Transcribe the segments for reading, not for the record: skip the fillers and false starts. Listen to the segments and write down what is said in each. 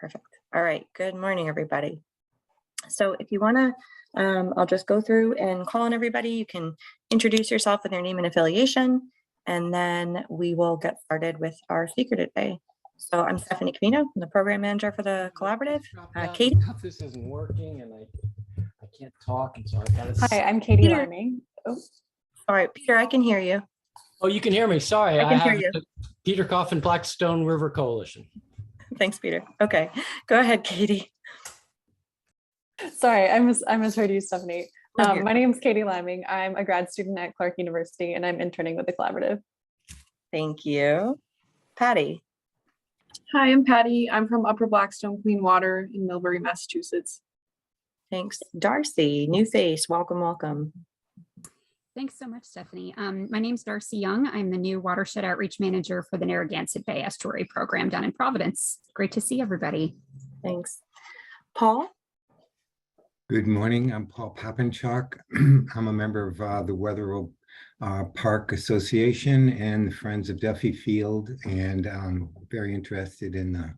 Perfect. All right. Good morning, everybody. So if you want to, I'll just go through and call on everybody. You can introduce yourself with your name and affiliation, and then we will get started with our speaker today. So I'm Stephanie Camino, I'm the program manager for the collaborative. Katie? This isn't working and I can't talk, and so I gotta. Hi, I'm Katie Peter. Liming. Oh. All right, Peter, I can hear you. Oh, you can hear me. Sorry, I can hear have you. Peter Coffin, Blackstone River Coalition. Thanks, Peter. Okay, go ahead, Katie. Sorry, I misheard you, Stephanie. No, you're My name is Katie Liming. I'm a grad student at Clark University, and I'm interning with the collaborative. Thank you. Patty. Hi, I'm Patty. I'm from Upper Blackstone Clean Water in Millbury, Massachusetts. Thanks. Darcy, new face. Welcome, welcome. Thanks so much, Stephanie. My name's Darcy Young. I'm the new Watershed Outreach Manager for the Narragansett Bay Estuary Program down in Providence. Great to see everybody. Thanks. Paul? Good morning. I'm Paul Papinchuk. I'm a member of the Wetherill Park Association and the Friends of Duffy Field, and I'm very interested in the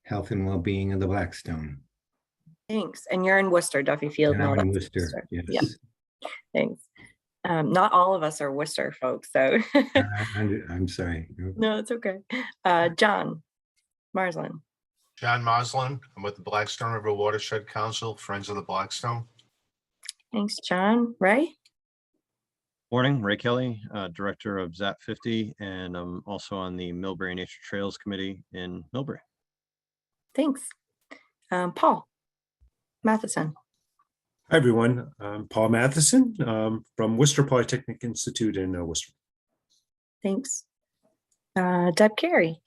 health and well-being of the Blackstone. Thanks. And you're in Worcester, Duffy Field. And I'm in Worcester, yes. Yeah. Thanks. Not all of us are Worcester folks, so. I'm sorry. No, it's okay. John Marsland. John Moslin. I'm with the Blackstone River Watershed Council, Friends of the Blackstone. Thanks, John. Ray? Morning, Ray Kelly, Director of ZAP 50, and I'm also on the Millbury Nature Trails Committee in Millbury. Thanks. Paul Matheson. Hi, everyone. I'm Paul Matheson from Worcester Polytechnic Institute in Worcester. Thanks. Deb Carey.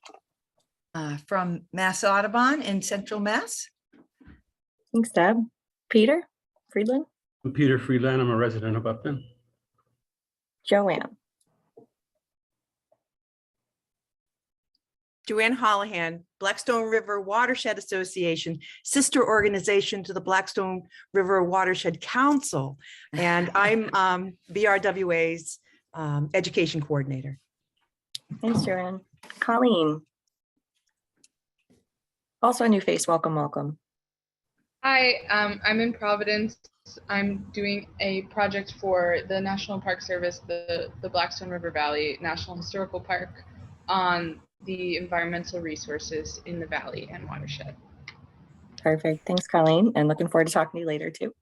From Mass Audubon in Central Mass. Thanks, Deb. Peter Friedland. I'm Peter Friedland. I'm a resident of Upton. Joanne. Joanne Holohan, Blackstone River Watershed Association, sister organization to the Blackstone River Watershed Council. And I'm BRWA's education coordinator. Thanks, Joanne. Colleen. Also a new face. Welcome, welcome. Hi, I'm in Providence. I'm doing a project for the National Park Service, the Blackstone River Valley National Historical Park, on the environmental resources in the valley and watershed. Perfect. Thanks, Colleen. And looking forward to talking to you later too.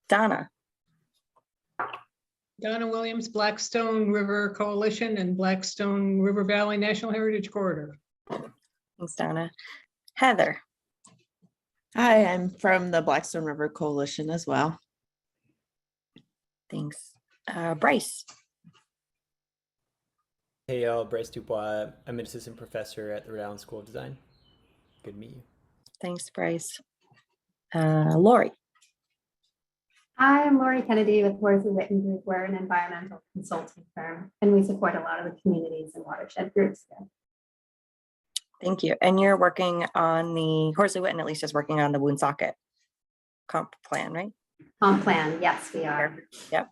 Donna. Donna Williams, Blackstone River Coalition and Blackstone River Valley National Heritage Corridor. Thanks, Donna. Heather. Hi, I'm from the Blackstone River Coalition as well. Thanks. Bryce. Hey y'all, Bryce Dubois. I'm an assistant professor at the Rhode Island School of Design. Good to meet you. Thanks, Bryce. Lori. Hi, I'm Lori Kennedy with Horsley Witten Group. We're an environmental consulting firm, and we support a lot of the communities and watershed groups there. Thank you. And you're working on the Horsley Witten, at least, is working on the Woonsocket comp plan, right? Comp plan, yes, we are. Yep.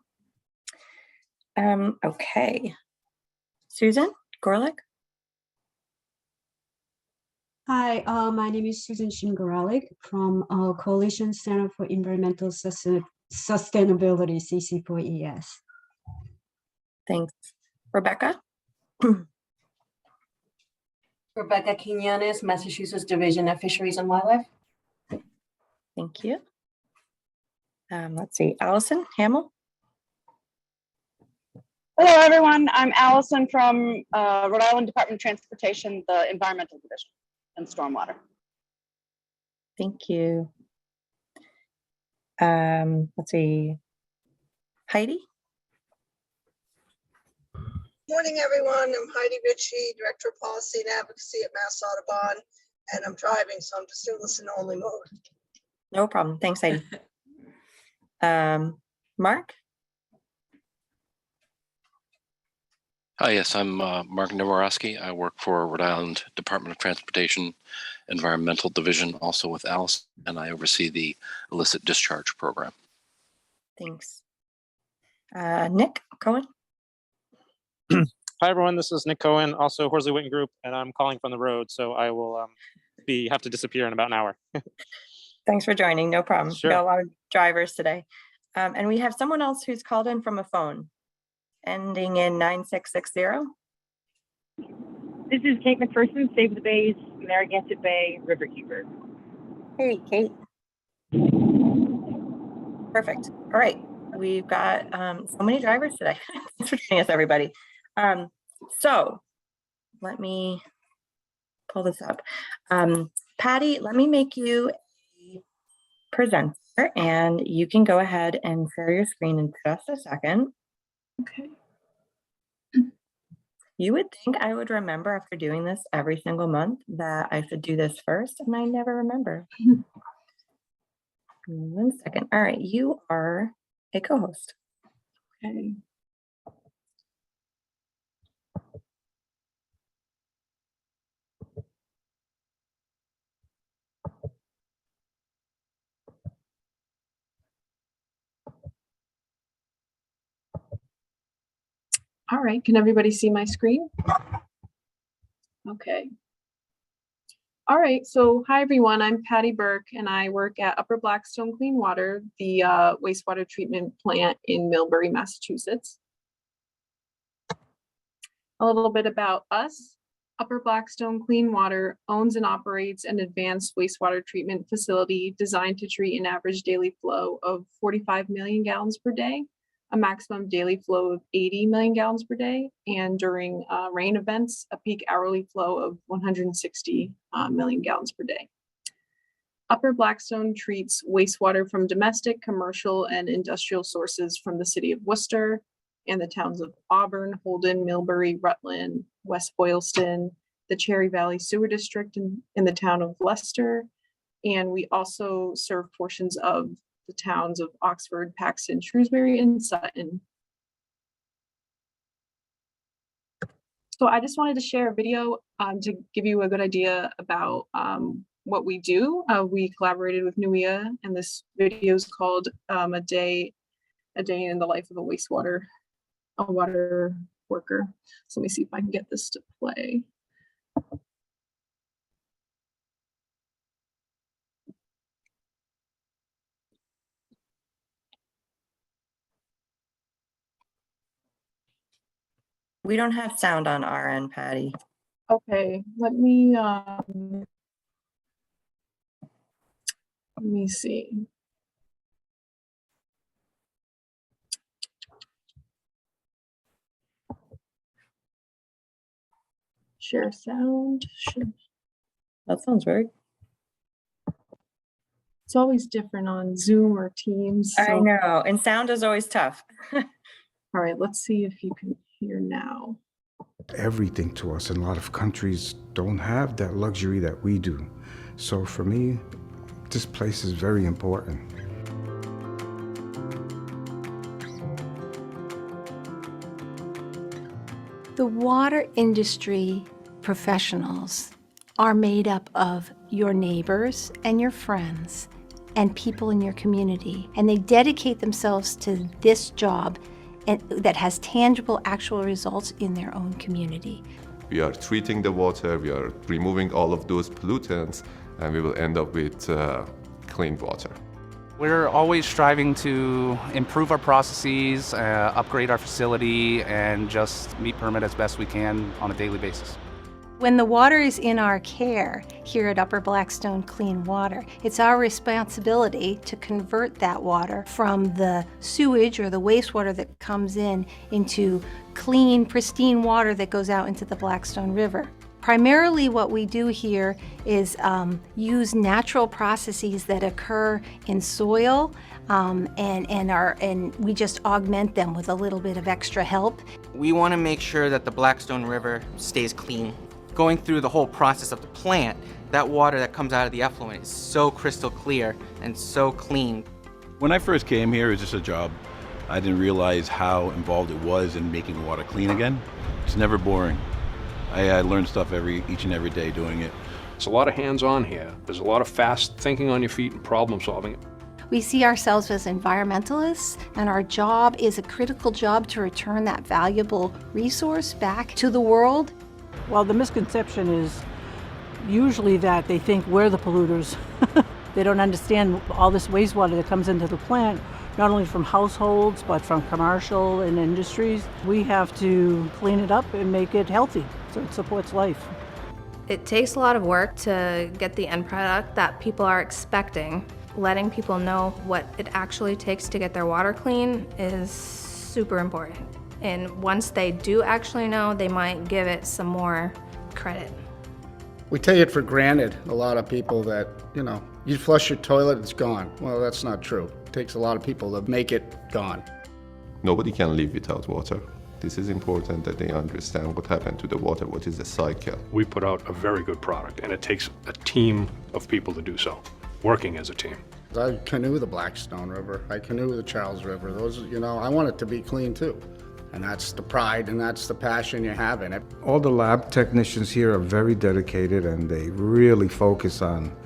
Okay. Susan Gorlick. Hi, my name is Susan Shingoralik from Coalition Center for Environmental Sustainability, CC4ES. Thanks. Rebecca. Rebecca Quinones, Massachusetts Division of Fisheries and Wildlife. Thank you. Let's see, Allison Hamill. Hello, everyone. I'm Allison from Rhode Island Department of Transportation, the Environmental Division and Stormwater. Thank you. Let's see, Heidi. Morning, everyone. I'm Heidi Ritchie, Director of Policy and Advocacy at Mass Audubon, and I'm driving, so I'm just in listen-only mode. No problem. Thanks, Heidi. Mark. Hi, yes, I'm Mark Noworoski. I work for Rhode Island Department of Transportation Environmental Division, also with Alice, and I oversee the illicit discharge program. Thanks. Nick Cohen. Hi, everyone. This is Nick Cohen, also Horsley Witten Group, and I'm calling from the road, so I will have to disappear in about an hour. Thanks for joining. No problem. Sure. We got a lot of drivers today. And we have someone else who's called in from a phone ending in 9660. This is Kate McPherson, Save the Bays, Narragansett Bay Riverkeeper. Hey, Kate. Perfect. All right. We've got so many drivers today. Thanks for joining us, everybody. So let me pull this up. Patty, let me make you a presenter and you can go ahead and share your screen in just a second. Okay. You would think I would remember after doing this every single month that I should do this first, and I never remember. 1 second. All right, you are a co-host. Okay. All right, can everybody see my screen? Okay. All right, so hi everyone, I'm Patty Burke and I work at Upper Blackstone Clean Water, the wastewater treatment plant in Millbury, Massachusetts. A little bit about us. Upper Blackstone Clean Water owns and operates an advanced wastewater treatment facility designed to treat an average daily flow of 45 million gallons per day, a maximum daily flow of 80 million gallons per day, and during rain events, a peak hourly flow of 160 million gallons per day. Upper Blackstone treats wastewater from domestic, commercial, and industrial sources from the city of Worcester and the towns of Auburn, Holden, Millbury, Rutland, West Boylston, the Cherry Valley Sewer District in the town of Leicester. And we also serve portions of the towns of Oxford, Paxton, Shrewsbury, and Sutton. So I just wanted to share a video to give you a good idea about what we do. We collaborated with NUIA, and this video is called a day in the life of a water worker. So let me see if I can get this to play. We don't have sound on our end, Patty. Okay, let me see. Share sound. That sounds weird. It's always different on Zoom or Teams. I know, and sound is always tough. All right, let's see if you can hear now. Everything to us, and a lot of countries don't have that luxury that we do. So for me, this place is very important. The water industry professionals are made up of your neighbors and your friends and people in your community, and they dedicate themselves to this job and that has tangible, actual results in their own community. We are treating the water, we are removing all of those pollutants, and we will end up with clean water. We're always striving to improve our processes, upgrade our facility, and just meet permit as best we can on a daily basis. When the water is in our care here at Upper Blackstone Clean Water, it's our responsibility to convert that water from the sewage or the wastewater that comes in into clean, pristine water that goes out into the Blackstone River. Primarily what we do here is use natural processes that occur in soil and we just augment them with a little bit of extra help. We want to make sure that the Blackstone River stays clean. Going through the whole process of the plant, that water that comes out of the effluent is so crystal clear and so clean. When I first came here, it was just a job. I didn't realize how involved it was in making the water clean again. It's never boring. I learn stuff each and every day doing it. It's a lot of hands-on here. There's a lot of fast thinking on your feet and problem solving. We see ourselves as environmentalists, and our job is a critical job to return that valuable resource back to the world. Well, the misconception is usually that they think we're the polluters. They don't understand all this wastewater that comes into the plant, not only from households, but from commercial and industries. We have to clean it up and make it healthy so it supports life. It takes a lot of work to get the end product that people are expecting. Letting people know what it actually takes to get their water clean is super important. And once they do actually know, they might give it some more credit. We take it for granted, a lot of people, that, you flush your toilet, it's gone. Well, that's not true. It takes a lot of people to make it gone. Nobody can live without water. This is important that they understand what happened to the water, what is the cycle. We put out a very good product, and it takes a team of people to do so, working as a team. I canoe the Blackstone River, I canoe the Charles River. Those, I want it to be clean too. And that's the pride and that's the passion you have in it. All the lab technicians here are very dedicated, and they really focus on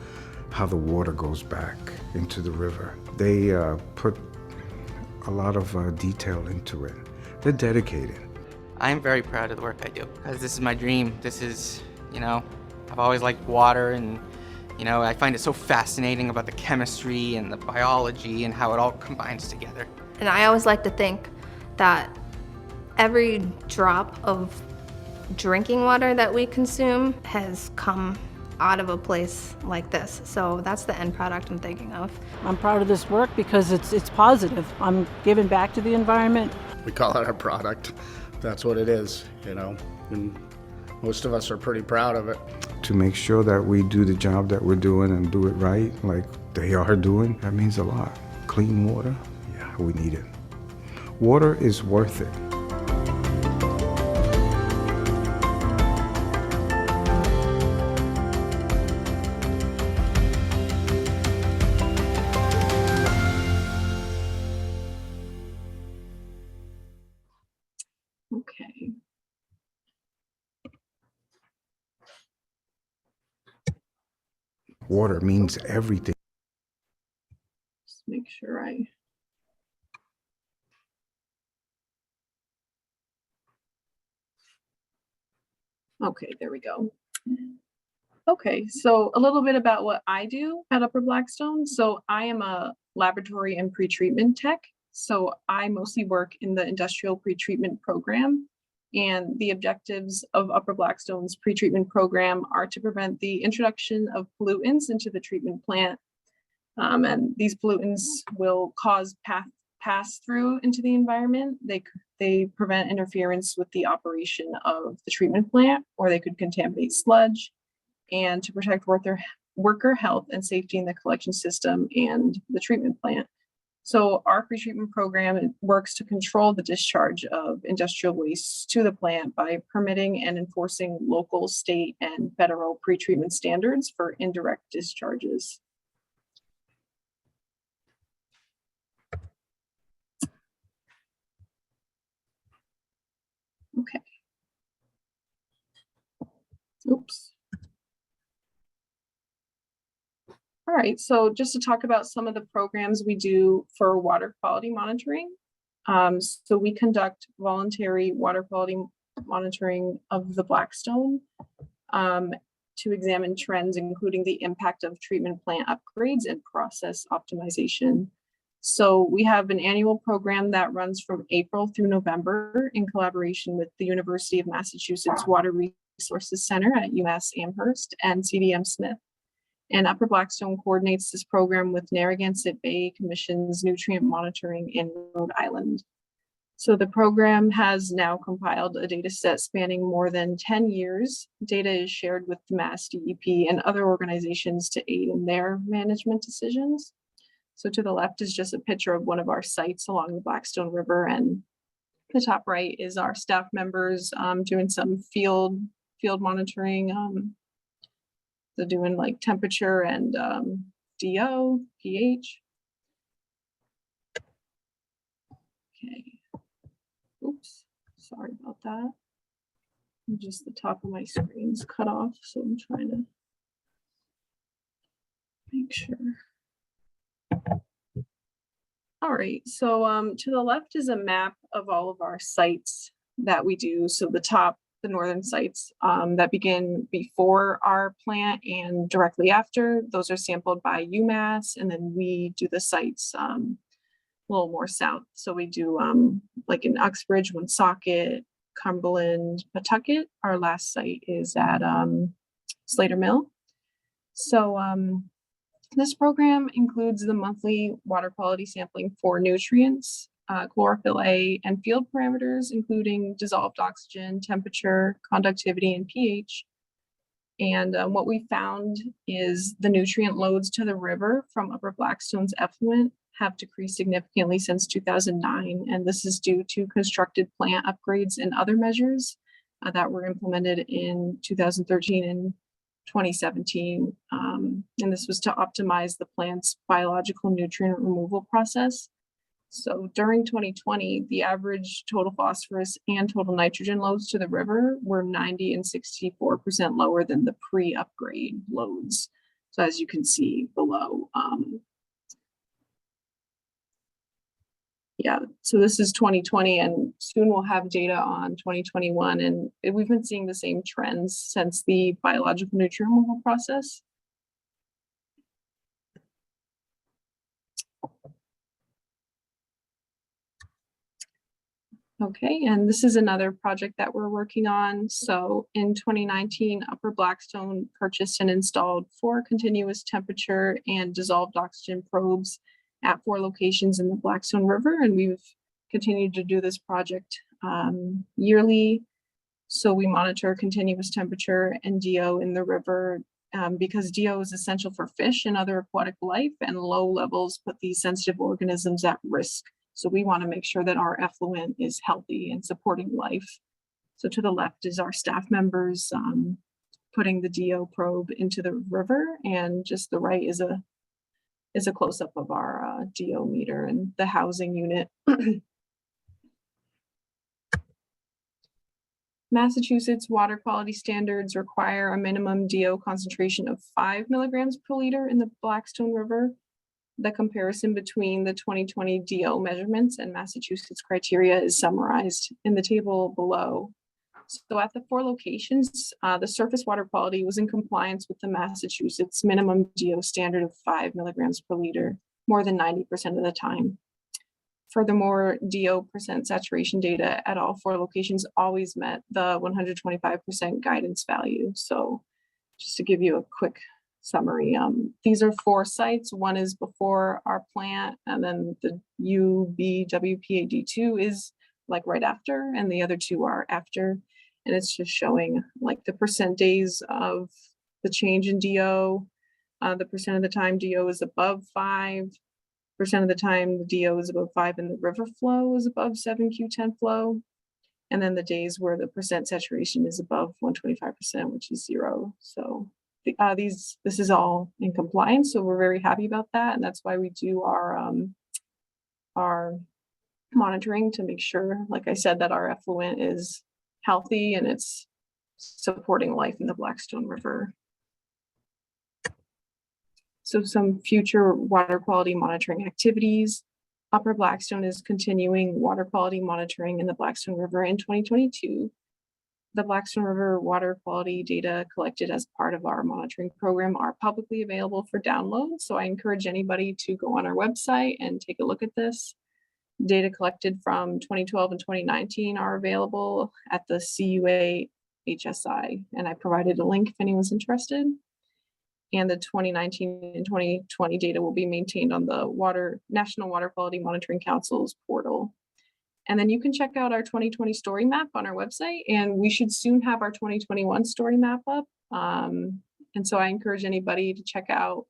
how the water goes back into the river. They put a lot of detail into it. They're dedicated. I'm very proud of the work I do because this is my dream. This is, I've always liked water, and I find it so fascinating about the chemistry and the biology and how it all combines together. And I always like to think that every drop of drinking water that we consume has come out of a place like this. So that's the end product I'm thinking of. I'm proud of this work because it's positive. I'm giving back to the environment. We call it our product. That's what it is, and most of us are pretty proud of it. To make sure that we do the job that we're doing and do it right, like they are doing, that means a lot. Clean water, yeah, we need it. Water is worth it. Okay. Water means everything. Just make sure Okay, there we go. Okay, so a little bit about what I do at Upper Blackstone. So I am a laboratory and pretreatment tech. So I mostly work in the industrial pretreatment program. And the objectives of Upper Blackstone's pretreatment program are to prevent the introduction of pollutants into the treatment plant. And these pollutants will cause pass through into the environment. They prevent interference with the operation of the treatment plant, or they could contaminate sludge, and to protect worker health and safety in the collection system and the treatment plant. So our pretreatment program works to control the discharge of industrial waste to the plant by permitting and enforcing local, state, and federal pretreatment standards for indirect discharges. Okay. Oops. All right, so just to talk about some of the programs we do for water quality monitoring. So we conduct voluntary water quality monitoring of the Blackstone to examine trends, including the impact of treatment plant upgrades and process optimization. So we have an annual program that runs from April through November in collaboration with the University of Massachusetts Water Resources Center at UMass Amherst and CDM Smith. And Upper Blackstone coordinates this program with Narragansett Bay Commission's nutrient monitoring in Rhode Island. So the program has now compiled a data set spanning more than 10 years. Data is shared with the Mass DEP and other organizations to aid in their management decisions. So to the left is just a picture of one of our sites along the Blackstone River, and the top right is our staff members doing some field monitoring. So doing like temperature and DO, pH. Okay. Oops, sorry about that. Just the top of my screen's cut off, so I'm trying to make sure. All right, so to the left is a map of all of our sites that we do. So the top the northern sites that begin before our plant and directly after. Those are sampled by UMass, and then we do the sites a little more south. So we do like in Uxbridge, Woonsocket, Cumberland, Pawtucket. Our last site is at Slater Mill. So this program includes the monthly water quality sampling for nutrients, chlorophyll A, and field parameters, including dissolved oxygen, temperature, conductivity, and pH. And what we found is the nutrient loads to the river from Upper Blackstone's effluent have decreased significantly since 2009. And this is due to constructed plant upgrades and other measures that were implemented in 2013 and 2017. And this was to optimize the plant's biological nutrient removal process. So during 2020, the average total phosphorus and total nitrogen loads to the river were 90 and 64% lower than the pre-upgrade loads. So as you can see below, yeah, so this is 2020, and soon we'll have data on 2021, and we've been seeing the same trends since the biological nutrient removal process. Okay, and this is another project that we're working on. So in 2019, Upper Blackstone purchased and installed 4 continuous temperature and dissolved oxygen probes at 4 locations in the Blackstone River, and we've continued to do this project yearly. So we monitor continuous temperature and DO in the river because DO is essential for fish and other aquatic life, and low levels put these sensitive organisms at risk. So we want to make sure that our effluent is healthy and supporting life. So to the left is our staff members putting the DO probe into the river, and just the right is a close-up of our DO meter and the housing unit. Massachusetts water quality standards require a minimum DO concentration of 5 milligrams per liter in the Blackstone River. The comparison between the 2020 DO measurements and Massachusetts criteria is summarized in the table below. So at the 4 locations, the surface water quality was in compliance with the Massachusetts minimum DO standard of 5 milligrams per liter, more than 90% of the time. Furthermore, DO percent saturation data at all 4 locations always met the 125% guidance value. So just to give you a quick summary, these are 4 sites. One is before our plant, and then the UBWPAD2 is like right after, and the other 2 are after. And it's just showing like the percent days of the change in DO, the percent of the time DO is above 5%, of the time the DO is above 5 and the river flow is above 7Q10 flow. And then the days where the percent saturation is above 125%, which is 0. So this is all in compliance. So we're very happy about that. And that's why we do our monitoring to make sure, like I said, that our effluent is healthy and it's supporting life in the Blackstone River. So some future water quality monitoring activities. Upper Blackstone is continuing water quality monitoring in the Blackstone River in 2022. The Blackstone River water quality data collected as part of our monitoring program are publicly available for download. So I encourage anybody to go on our website and take a look at this. Data collected from 2012 and 2019 are available at the CUA HSI, and I provided a link if anyone's interested. And the 2019 and 2020 data will be maintained on the National Water Quality Monitoring Council's portal. And then you can check out our 2020 story map on our website, and we should soon have our 2021 story map up. And so I encourage anybody to check out,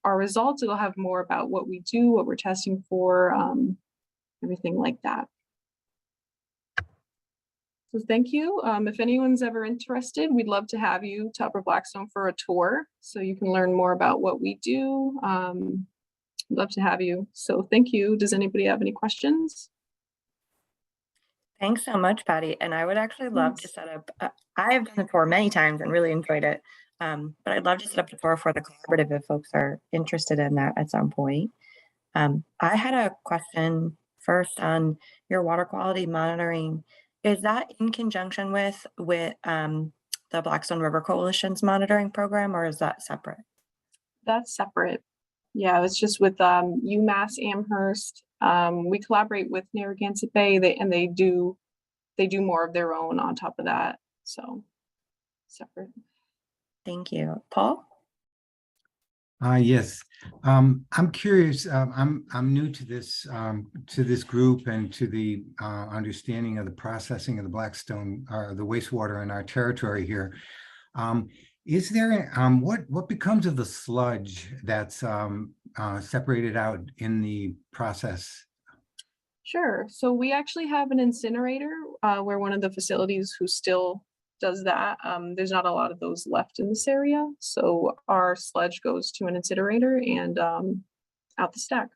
our results. It'll have more about what we do, what we're testing for, everything like that. So thank you. If anyone's ever interested, we'd love to have you to Upper Blackstone for a tour so you can learn more about what we do. I'd love to have you. So thank you. Does anybody have any questions? Thanks so much, Patty. And I would actually love to set up, I have done the tour many times and really enjoyed it. But I'd love to set up the tour for the collaborative if folks are interested in that at some point. I had a question first on your water quality monitoring. Is that in conjunction with the Blackstone River Coalition's monitoring program, or is that separate? That's separate. Yeah, it's just with UMass Amherst. We collaborate with Narragansett Bay, they do more of their own on top of that. So separate. Thank you. Paul? Yes, I'm curious. I'm new to this group and to the understanding of the processing of the Blackstone, the wastewater in our territory here. Is there what becomes of the sludge that's separated out in the process? Sure. So we actually have an incinerator where one of the facilities who still does that. There's not a lot of those left in this area. So our sludge goes to an incinerator and out the stack.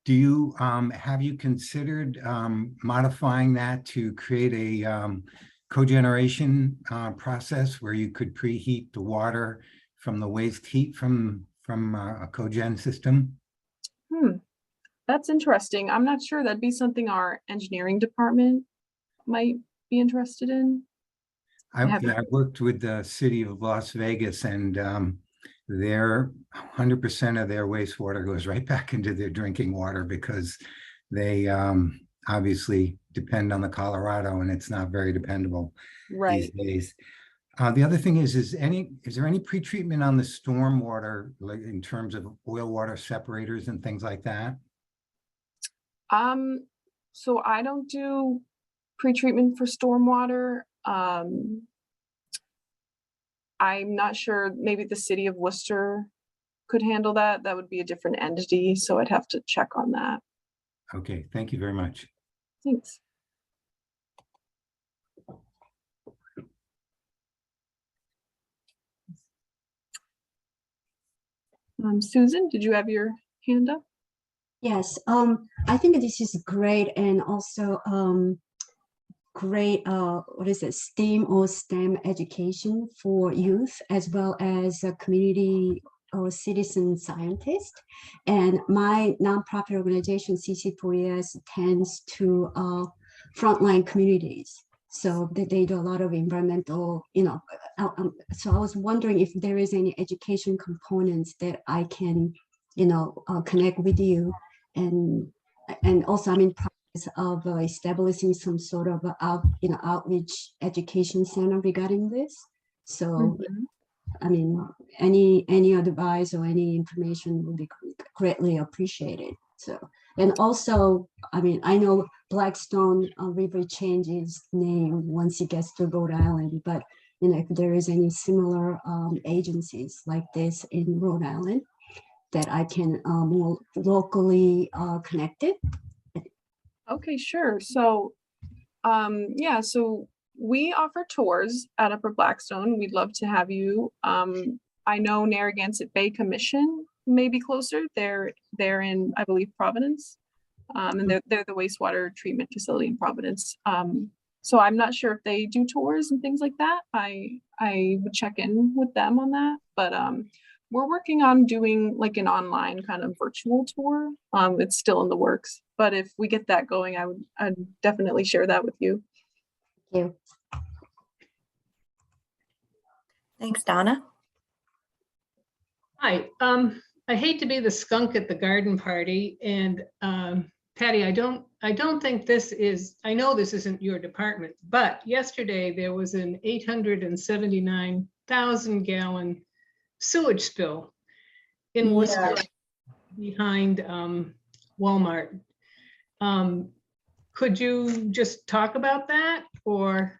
Do you have you considered modifying that to create a cogeneration process where you could preheat the water from the waste heat from a cogen system? That's interesting. I'm not sure. That'd be something our engineering department might be interested in. I worked with the city of Las Vegas, and their 100% of their wastewater goes right back into their drinking water because they obviously depend on the Colorado, and it's not very dependable these days. The other thing is there any pretreatment on the stormwater, like in terms of oil water separators and things like that? So I don't do pretreatment for stormwater. I'm not sure, maybe the city of Worcester could handle that. That would be a different entity, so I'd have to check on that. Okay, thank you very much. Thanks. Susan, did you have your hand up? Yes, I think this is great, and also great what is it, STEAM or STEM education for youth as well as a community or citizen scientist. And my nonprofit organization CC4ES tends to frontline communities, so they do a lot of environmental, so I was wondering if there is any education components that I can connect with you, and also I'm in process of establishing some sort of outreach education center regarding this. So I mean, any advice or any information would be greatly appreciated. So, and also, I mean, I know Blackstone River changes name once it gets to Rhode Island, but if there is any similar agencies like this in Rhode Island that I can more locally connected. Okay, sure. So, yeah, so we offer tours at Upper Blackstone. We'd love to have you. I know Narragansett Bay Commission may be closer. They're in, I believe, Providence, and they're the wastewater treatment facility in Providence. So I'm not sure if they do tours and things like that. I would check in with them on that, but we're working on doing like an online kind of virtual tour. It's still in the works, but if we get that going, I'd definitely share that with you. Thank you. Thanks, Donna. Hi, I hate to be the skunk at the garden party, and Patty, I don't think this is, I know this isn't your department, but yesterday there was an 879,000 gallon sewage spill in Worcester behind Walmart. Could you just talk about that, or?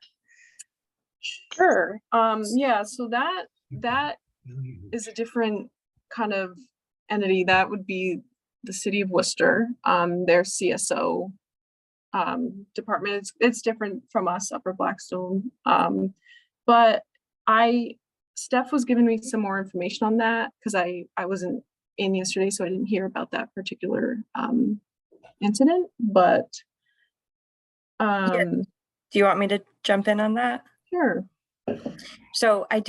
Sure. Yeah, so that is a different kind of entity. That would be the city of Worcester, their CSO department. It's different from us, Upper Blackstone. But Steph was giving me some more information on that because I wasn't in yesterday, so I didn't hear about that particular incident. But do you want me to jump in on that? Sure. So I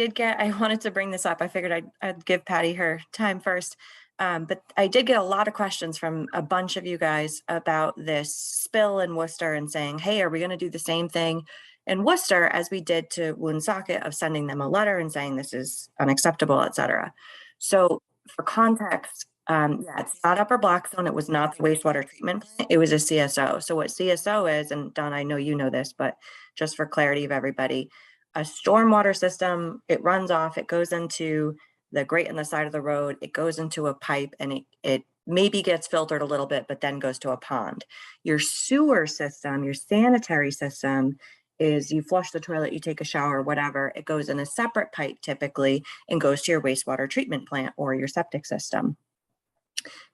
wanted to bring this up. I figured I'd give Patty her time first. But I did get a lot of questions from a bunch of you guys about this spill in Worcester and saying, hey, are we going to do the same thing in Worcester as we did to Woonsocket of sending them a letter and saying this is unacceptable, et cetera. So for context, yeah, it's not Upper Blackstone. It was not the wastewater treatment plant. It was a CSO. So what CSO is, and Don, I know you know this, but just for clarity of everybody, a stormwater system, it runs off, it goes into the grate on the side of the road, it goes into a pipe and it maybe gets filtered a little bit, but then goes to a pond. Your sewer system, your sanitary system is you flush the toilet, you take a shower, whatever, it goes in a separate pipe typically and goes to your wastewater treatment plant or your septic system.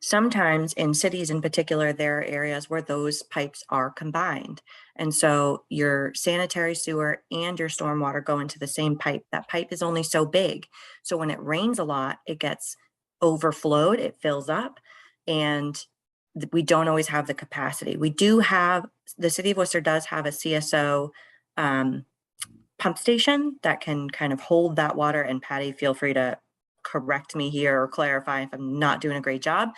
Sometimes in cities in particular, there are areas where those pipes are combined. And so your sanitary sewer and your stormwater go into the same pipe. That pipe is only so big. So when it rains a lot, it gets overflowed, it fills up, and we don't always have the capacity. We do have, the city of Worcester does have a CSO pump station that can kind of hold that water. And Patty, feel free to correct me here or clarify if I'm not doing a great job,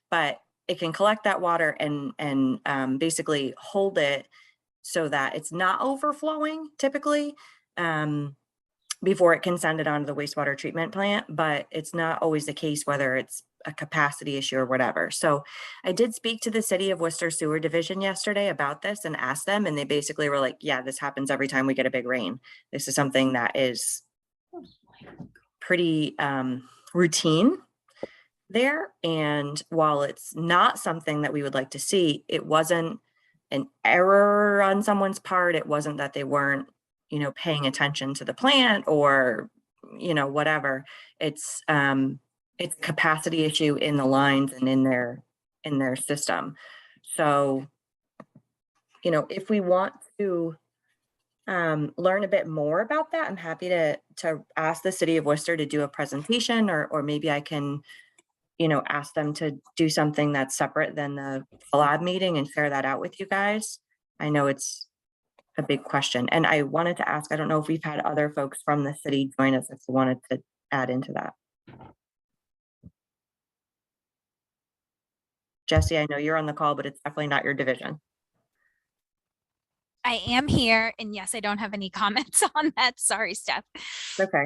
but it can collect that water and basically hold it so that it's not overflowing typically before it can send it on to the wastewater treatment plant, but it's not always the case whether it's a capacity issue or whatever. So I did speak to the City of Worcester Sewer Division yesterday about this and asked them, and they basically were like, yeah, this happens every time we get a big rain. This is something that is pretty routine there. And while it's not something that we would like to see, it wasn't an error on someone's part. It wasn't that they weren't, paying attention to the plant or, whatever. It's a capacity issue in the lines and in their system. So, if we want to learn a bit more about that, I'm happy to ask the City of Worcester to do a presentation, or maybe I can, ask them to do something that's separate than the lab meeting and share that out with you guys. I know it's a big question. And I wanted to ask, I don't know if we've had other folks from the city join us if they wanted to add into that. Jesse, I know you're on the call, but it's definitely not your division. I am here, and yes, I don't have any comments on that. Sorry, Steph. Okay.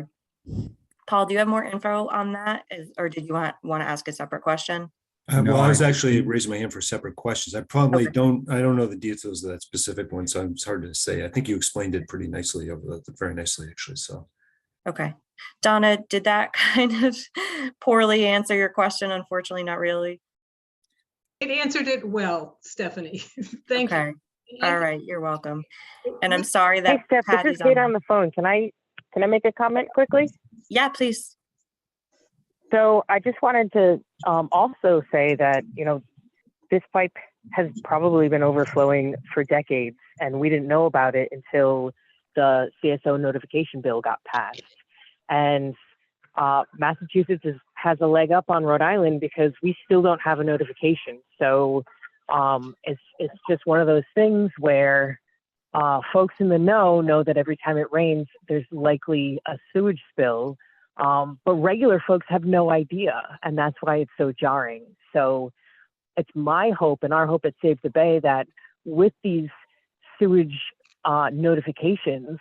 Paul, do you have more info on that? Or did you want to ask a separate question? Well, I was actually raising my hand for separate questions. I probably don't know the details of that specific one, so it's hard to say. I think you explained it pretty nicely, very nicely, actually. So, okay. Donna, did that kind of poorly answer your question? Unfortunately, not really. It answered it well, Stephanie. Thank you. All right, you're welcome. And I'm sorry that Hey, Steph, this is Kate on the phone. Can I make a comment quickly? Yeah, please. So I just wanted to also say that, this pipe has probably been overflowing for decades, and we didn't know about it until the CSO notification bill got passed. And Massachusetts has a leg up on Rhode Island because we still don't have a notification. So it's just one of those things where folks in the know that every time it rains, there's likely a sewage spill. But regular folks have no idea, and that's why it's so jarring. So it's my hope and our hope at Save the Bay that with these sewage notifications,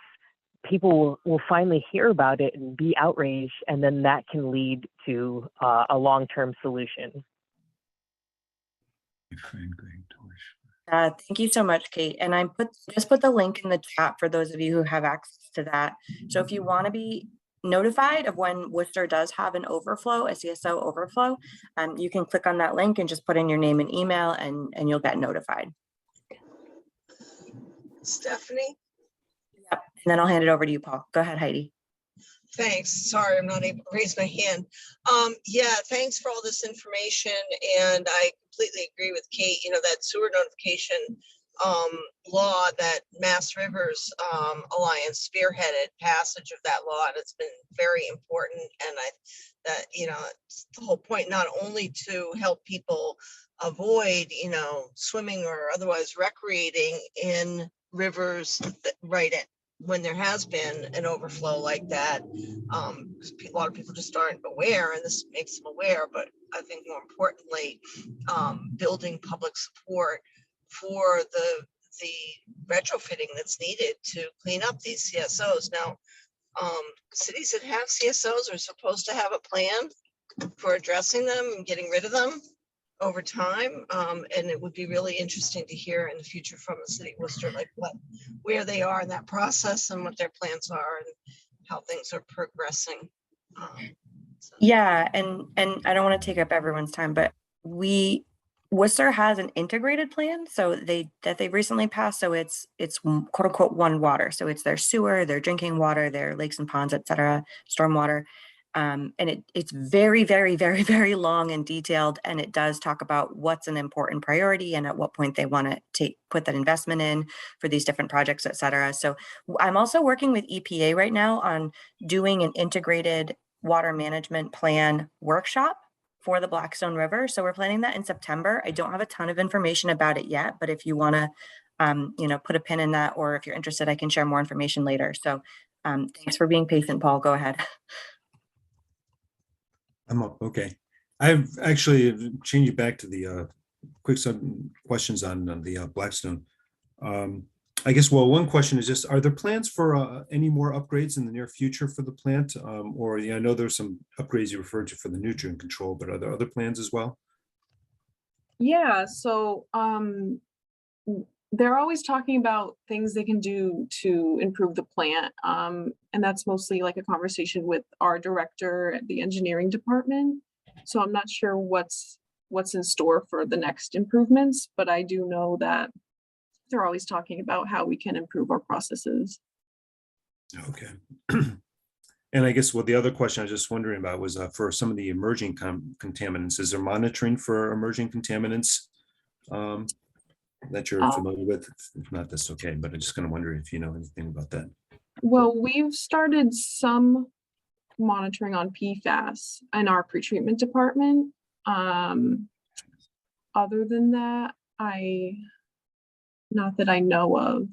people will finally hear about it and be outraged, and then that can lead to a long-term solution. Thank you so much, Kate. And I just put the link in the chat for those of you who have access to that. So if you want to be notified of when Worcester does have an overflow, a CSO overflow, you can click on that link and just put in your name and email, and you'll get notified. Stephanie? Yep. And then I'll hand it over to you, Paul. Go ahead, Heidi. Thanks. Sorry, I'm not able to raise my hand. Yeah, thanks for all this information. And I completely agree with Kate, that sewer notification law that Mass Rivers Alliance spearheaded passage of that law, and it's been very important. And it's the whole point, not only to help people avoid, swimming or otherwise recreating in rivers right when there has been an overflow like that, 'cause a lot of people just aren't aware, and this makes them aware. But I think more importantly, building public support for the retrofitting that's needed to clean up these CSOs. Now, cities that have CSOs are supposed to have a plan for addressing them and getting rid of them over time. And it would be really interesting to hear in the future from the city of Worcester, like where they are in that process and what their plans are and how things are progressing. Yeah, and I don't want to take up everyone's time, but Worcester has an integrated plan, so they've recently passed. So it's quote unquote one water. So it's their sewer, their drinking water, their lakes and ponds, etc., stormwater. And it's very, very, very, very long and detailed, and it does talk about what's an important priority and at what point they want to put that investment in for these different projects, etc. So I'm also working with EPA right now on doing an integrated water management plan workshop for the Blackstone River. So we're planning that in September. I don't have a ton of information about it yet, but if you want to, put a pin in that, or if you're interested, I can share more information later. So thanks for being patient, Paul. Go ahead. I'm up. Okay. I've actually changed it back to the quick some questions on the Blackstone. I guess, well, one question is just, are there plans for any more upgrades in the near future for the plant? Or I know there's some upgrades you referred to for the nutrient control, but are there other plans as well? Yeah, so they're always talking about things they can do to improve the plant. And that's mostly like a conversation with our director at the engineering department. So I'm not sure what's in store for the next improvements, but I do know that they're always talking about how we can improve our processes. Okay. And I guess the other question I was just wondering about was for some of the emerging contaminants, is there monitoring for emerging contaminants that you're familiar with? If not, that's okay, but I'm just kind of wondering if you know anything about that. Well, we've started some monitoring on PFAS in our pretreatment department. Other than that, not that I know of.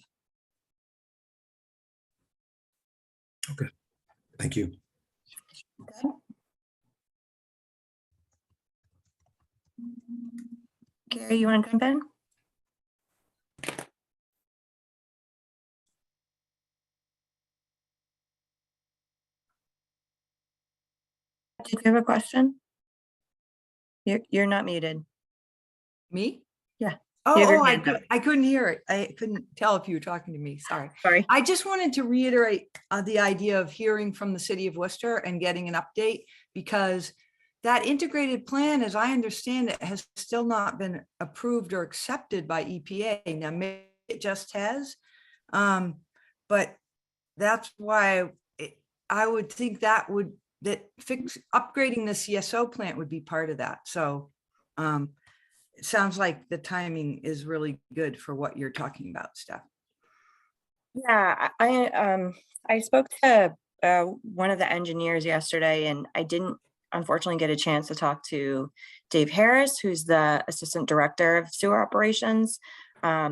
Okay, thank you. Gary, you want to jump in? Did you have a question? You're not muted. Me? Yeah. Oh, I couldn't hear it. I couldn't tell if you were talking to me. Sorry. I just wanted to reiterate the idea of hearing from the city of Worcester and getting an update, because that integrated plan, as I understand it, has still not been approved or accepted by EPA. Now, maybe it just has, but that's why I would think upgrading the CSO plant would be part of that. So it sounds like the timing is really good for what you're talking about, Steph. Yeah, I spoke to one of the engineers yesterday, and I didn't unfortunately get a chance to talk to Dave Harris, who's the assistant director of sewer operations. I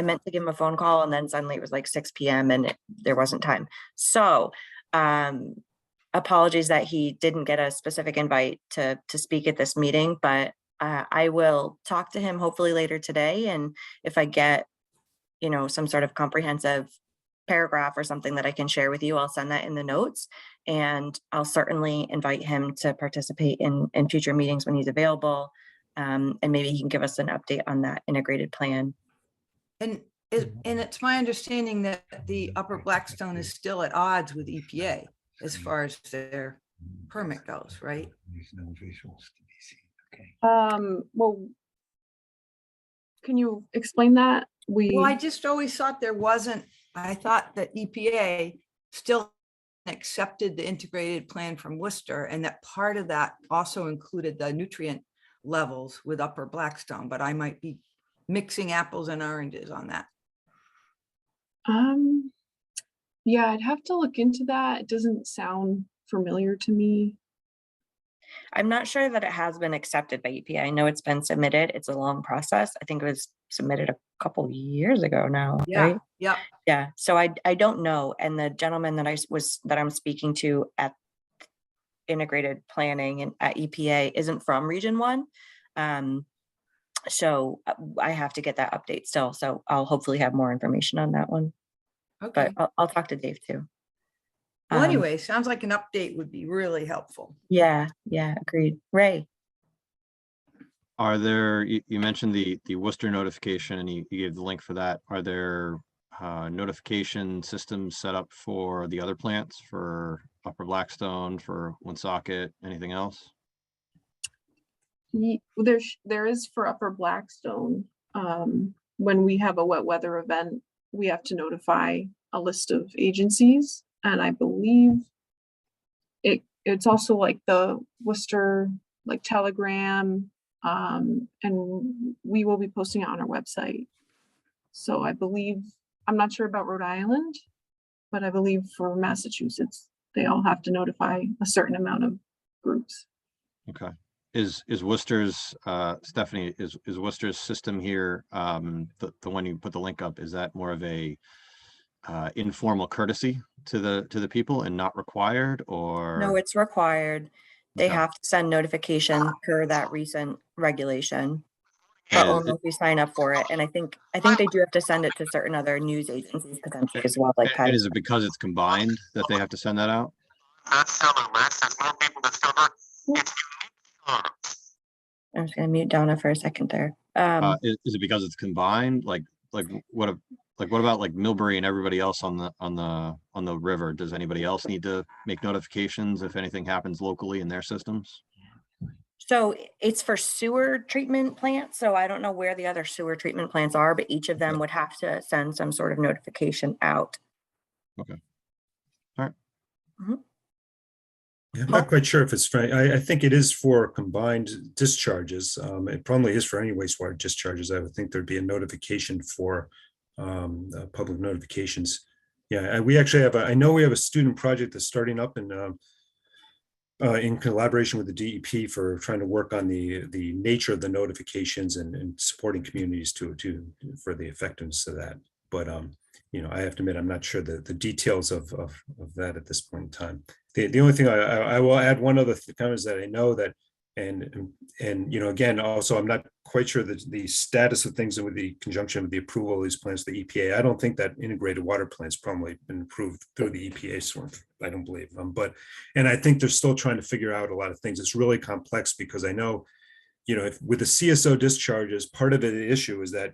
meant to give him a phone call, and then suddenly it was like 6 p.m. and there wasn't time. So apologies that he didn't get a specific invite to speak at this meeting, but I will talk to him hopefully later today. And if I get, some sort of comprehensive paragraph or something that I can share with you, I'll send that in the notes, and I'll certainly invite him to participate in future meetings when he's available. And maybe he can give us an update on that integrated plan. And it's my understanding that the Upper Blackstone is still at odds with EPA as far as their permit goes, right? There's no visuals to be seen. Okay. Well, can you explain that? Well, I just always thought I thought that EPA still accepted the integrated plan from Worcester, and that part of that also included the nutrient levels with Upper Blackstone, but I might be mixing apples and oranges on that. Yeah, I'd have to look into that. It doesn't sound familiar to me. I'm not sure that it has been accepted by EPA. I know it's been submitted. It's a long process. I think it was submitted a couple years ago now, Yeah, right? yeah. Yeah. So I don't know. And the gentleman that I'm speaking to at integrated planning and at EPA isn't from Region 1. So I have to get that update still. So I'll hopefully have more information on that one. Okay. But I'll talk to Dave too. Well, anyway, sounds like an update would be really helpful. Yeah, agreed. Ray. Are there, you mentioned the Worcester notification and you gave the link for that. Are there notification systems set up for the other plants, for Upper Blackstone, for Woonsocket, anything else? There is for Upper Blackstone. When we have a wet weather event, we have to notify a list of agencies, and I believe it's also like the Worcester like Telegram, and we will be posting it on our website. So I believe, I'm not sure about Rhode Island, but I believe for Massachusetts, they all have to notify a certain amount of groups. Okay. Is Worcester's, Stephanie, is Worcester's system here, the one you put the link up, is that more of a informal courtesy to the people and not required, or? No, it's required. They Okay. have to send notification per that recent regulation, but And only if we sign up for it. And I think they do have to send it to certain other news agencies potentially as well, like and Patty is it said. because it's combined that they have to send that out? I'm just gonna mute Donna for a second there. Is it because it's combined? Like what about like Millbury and everybody else on the river? Does anybody else need to make notifications if anything happens locally in their systems? So it's for sewer treatment plants. So I don't know where the other sewer treatment plants are, but each of them would have to send some sort of notification out. Okay. All right. Yeah, I'm not quite sure if it's for, I think it is for combined discharges. It probably is for any wastewater discharges. I would think there'd be a notification for public notifications. Yeah, we actually have I know we have a student project that's starting up in collaboration with the DEP for trying to work on the nature of the notifications and supporting communities for the effectiveness of that. But I have to admit, I'm not sure the details of that at this point in time. The only thing I will add one other comment is that I know that, and again, also I'm not quite sure the status of things with the conjunction with the approval of these plans, the EPA. I don't think that integrated water plant's probably been approved through the EPA source. I don't believe them, and I think they're still trying to figure out a lot of things. It's really complex because I know, if with the CSO discharges, part of the issue is that,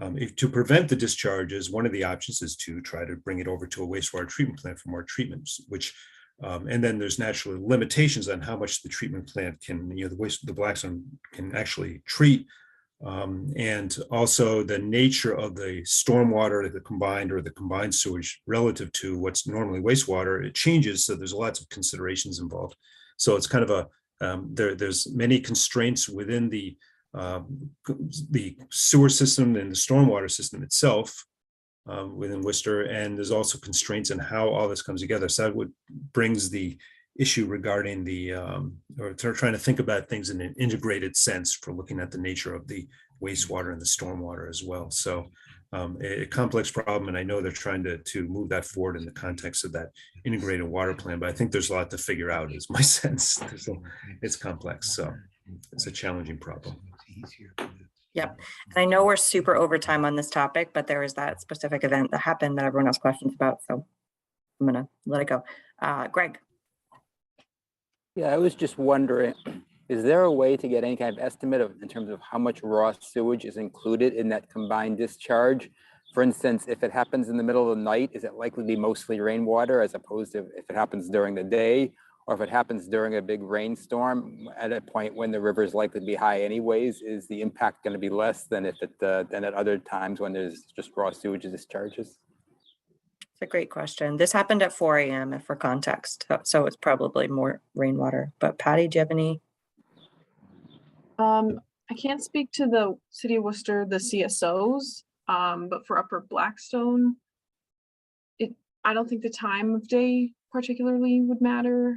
if to prevent the discharges, one of the options is to try to bring it over to a wastewater treatment plant for more treatments, which, and then there's naturally limitations on how much the treatment plant can, the Blackstone can actually treat. And also the nature of the stormwater, the combined sewage relative to what's normally wastewater, it changes. So there's lots of considerations involved. So it's kind of there's many constraints within the sewer system and the stormwater system itself within Worcester, and there's also constraints on how all this comes together. So that would brings the issue regarding or trying to think about things in an integrated sense for looking at the nature of the wastewater and the stormwater as well. So a complex problem, and I know they're trying to move that forward in the context of that integrated water plan, but I think there's a lot to figure out is my sense. It's complex, so it's a challenging problem. Yep. And I know we're super over time on this topic, but there is that specific event that happened that everyone has questions about. So I'm going to let it go. Greg. Yeah, I was just wondering, is there a way to get any kind of estimate in terms of how much raw sewage is included in that combined discharge? For instance, if it happens in the middle of the night, is it likely to be mostly rainwater as opposed to if it happens during the day? Or if it happens during a big rainstorm at a point when the river is likely to be high anyways, is the impact going to be less than than at other times when there's just raw sewage discharges? It's a great question. This happened at 4 a.m. for context, so it's probably more rainwater. But Patty, do you have any? I can't speak to the City of Worcester, the CSOs, but for Upper Blackstone, I don't think the time of day particularly would matter.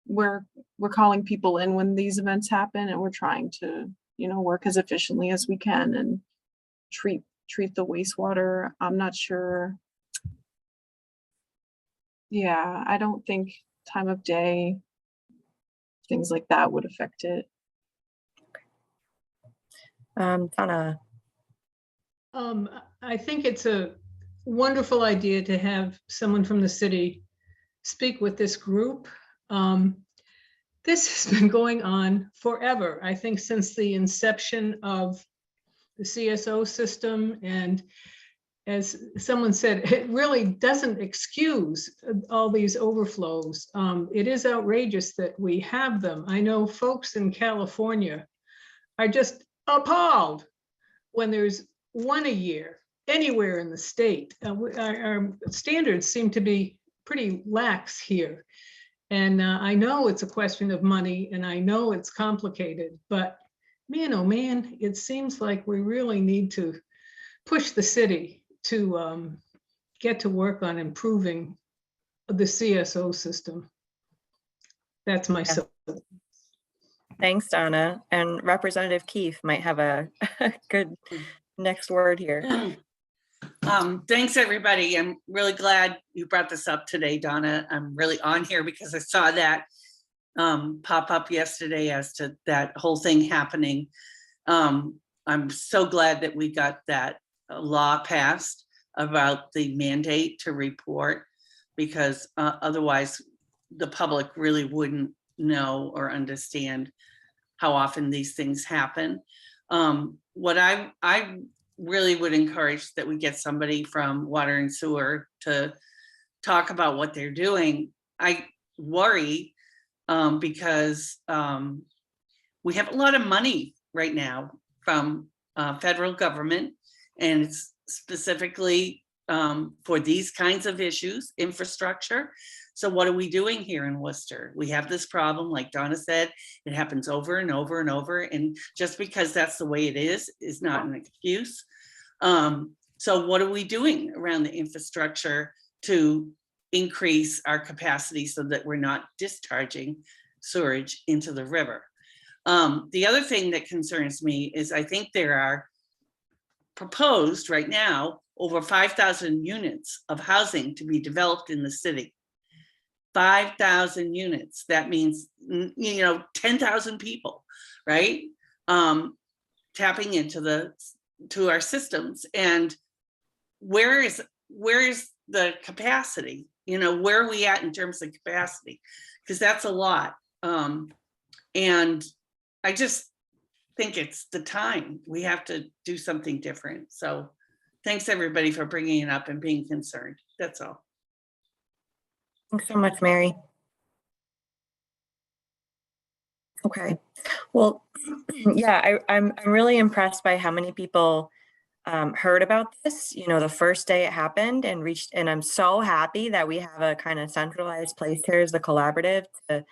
we're calling people in when these events happen, and we're trying to, work as efficiently as we can and treat the wastewater. I'm not sure. Yeah, I don't think time of day, things like that would affect it. Donna. I think it's a wonderful idea to have someone from the city speak with this group. This has been going on forever, I think, since the inception of the CSO system. And as someone said, it really doesn't excuse all these overflows. It is outrageous that we have them. I know folks in California are just appalled when there's one a year anywhere in the state. Our standards seem to be pretty lax here. And I know it's a question of money, and I know it's complicated, but man, oh man, it seems like we really need to push the city to get to work on improving the CSO system. That's my soap. Thanks, Donna. And Representative Keefe might have a good next word here. Thanks, everybody. I'm really glad you brought this up today, Donna. I'm really on here because I saw that pop up yesterday as to that whole thing happening. I'm so glad that we got that law passed about the mandate to report, because otherwise the public really wouldn't know or understand how often these things happen. What I really would encourage that we get somebody from water and sewer to talk about what they're doing. I worry because we have a lot of money right now from federal government, and it's specifically for these kinds of issues, infrastructure. So what are we doing here in Worcester? We have this problem, like Donna said, it happens over and over and over. And just because that's the way it is not an excuse. So what are we doing around the infrastructure to increase our capacity so that we're not discharging sewage into the river? The other thing that concerns me is I think there are proposed right now over 5,000 units of housing to be developed in the city. 5,000 units. That means, 10,000 people, right? Tapping into our systems. And where is the capacity? Where are we at in terms of capacity? Because that's a lot. And I just think it's the time. We have to do something different. So thanks everybody for bringing it up and being concerned. That's all. Thanks so much, Mary. Okay, well, yeah, I'm really impressed by how many people heard about this, the first day it happened and I'm so happy that we have a kind of centralized place here as the collaborative to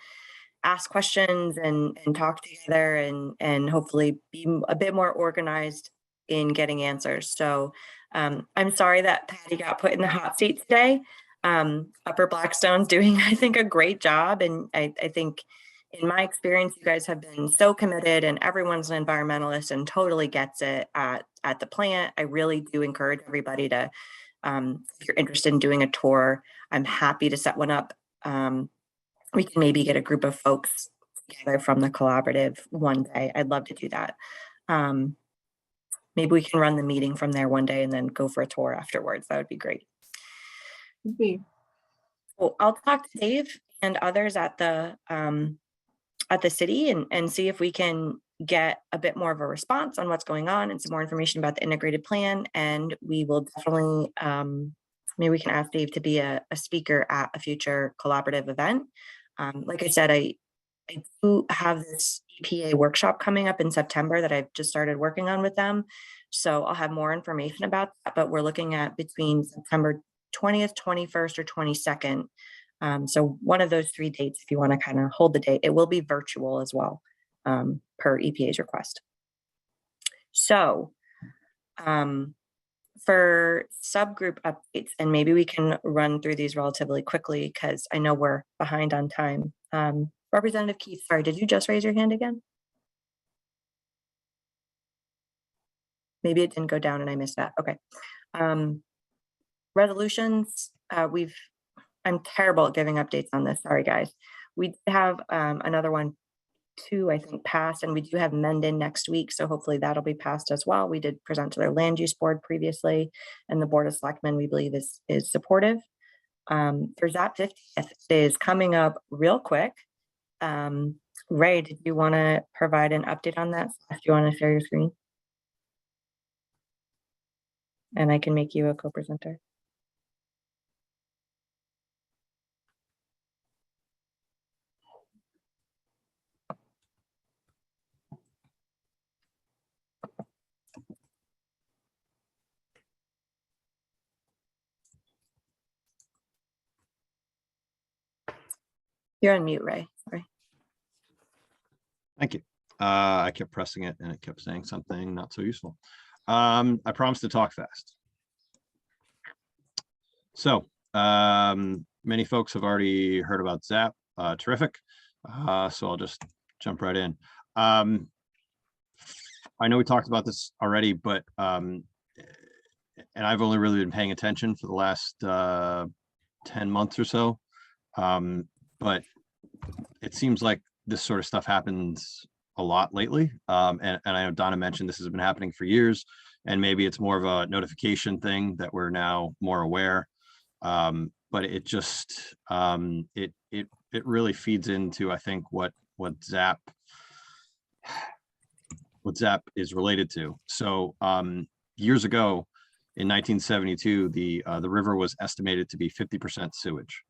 ask questions and talk together and hopefully be a bit more organized in getting answers. So I'm sorry that Patty got put in the hot seat today. Upper Blackstone's doing, I think, a great job. And I think in my experience, you guys have been so committed and everyone's an environmentalist and totally gets it at the plant. I really do encourage everybody to, if you're interested in doing a tour, I'm happy to set one up. We can maybe get a group of folks together from the collaborative one day. I'd love to do that. Maybe we can run the meeting from there one day and then go for a tour afterwards. That would be great. Well, I'll talk to Dave and others at the city and see if we can get a bit more of a response on what's going on and some more information about the integrated plan. And we will definitely, maybe we can ask Dave to be a speaker at a future collaborative event. Like I said, I do have this EPA workshop coming up in September that I've just started working on with them. So I'll have more information about that, but we're looking at between September 20th, 21st, or 22nd. So one of those 3 dates, if you want to kind of hold the date, it will be virtual as well, per EPA's request. So for subgroup updates, and maybe we can run through these relatively quickly because I know we're behind on time. Representative Keith, sorry, did you just raise your hand again? Maybe it didn't go down and I missed that. Okay. Resolutions, I'm terrible at giving updates on this. Sorry, guys. We have another one, two, I think, passed, and we do have Mendon next week. So hopefully that'll be passed as well. We did present to their land use board previously, and the Board of Selectmen, we believe, is supportive. For ZAP 50th is coming up real quick. Ray, did you want to provide an update on that? Do you want to share your screen? And I can make you a co-presenter. You're on mute, Ray. Sorry. Thank you. I kept pressing it and it kept saying something not so useful. I promised to talk fast. So many folks have already heard about ZAP. Terrific. So I'll just jump right in. I know we talked about this already, but and I've only really been paying attention for the last 10 months or so. But it seems like this sort of stuff happens a lot lately. And I know Donna mentioned this has been happening for years, and maybe it's more of a notification thing that we're now more aware. But it just, it really feeds into, I think, what ZAP is related to. So years ago in 1972, the river was estimated to be 50% sewage.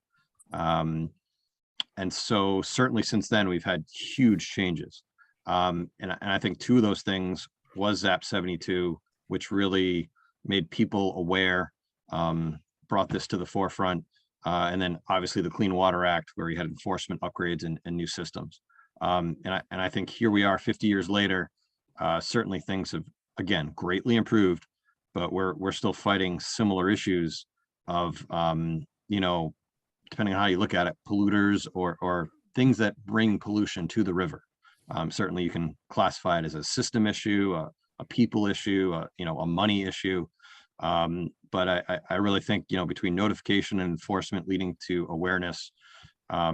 And so certainly since then, we've had huge changes. And I think two of those things was ZAP 72, which really made people aware, brought this to the forefront. And then obviously the Clean Water Act, where we had enforcement upgrades and new systems. And I think here we are 50 years later, certainly things have, again, greatly improved, but we're still fighting similar issues of, you know, depending on how you look at it, polluters or things that bring pollution to the river. Certainly you can classify it as a system issue, a people issue, you know, a money issue. But I really think, you know, between notification and enforcement leading to awareness, I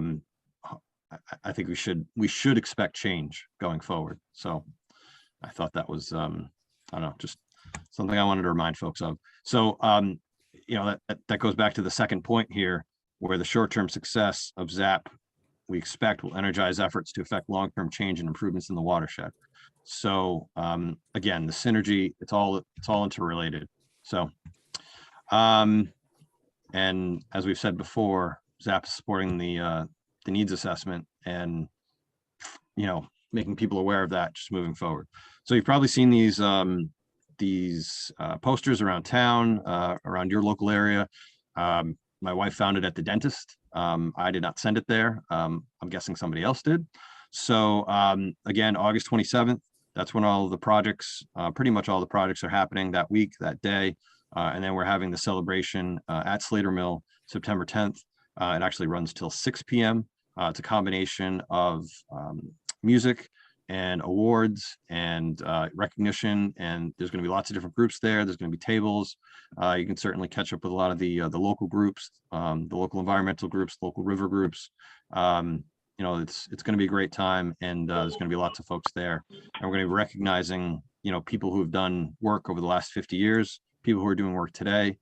think we should expect change going forward. So I thought that was, I don't know, just something I wanted to remind folks of. So, you know, that goes back to the second point here, where the short-term success of ZAP, we expect, will energize efforts to affect long-term change and improvements in the watershed. So again, the synergy, it's all interrelated. So, and as we've said before, ZAP is supporting the needs assessment and, you know, making people aware of that, just moving forward. So you've probably seen these posters around town, around your local area. My wife found it at the dentist. I did not send it there. I'm guessing somebody else did. So again, August 27th, that's when all of the projects, pretty much all the projects are happening that week, that day. And then we're having the celebration at Slater Mill, September 10th. It actually runs till 6 p.m. It's a combination of music and awards and recognition, and there's going to be lots of different groups there. There's going to be tables. You can certainly catch up with a lot of the local groups, the local environmental groups, local river groups. You know, it's going to be a great time, and there's going to be lots of folks there. And we're going to be recognizing, you know, people who have done work over the last 50 years, people who are doing work today.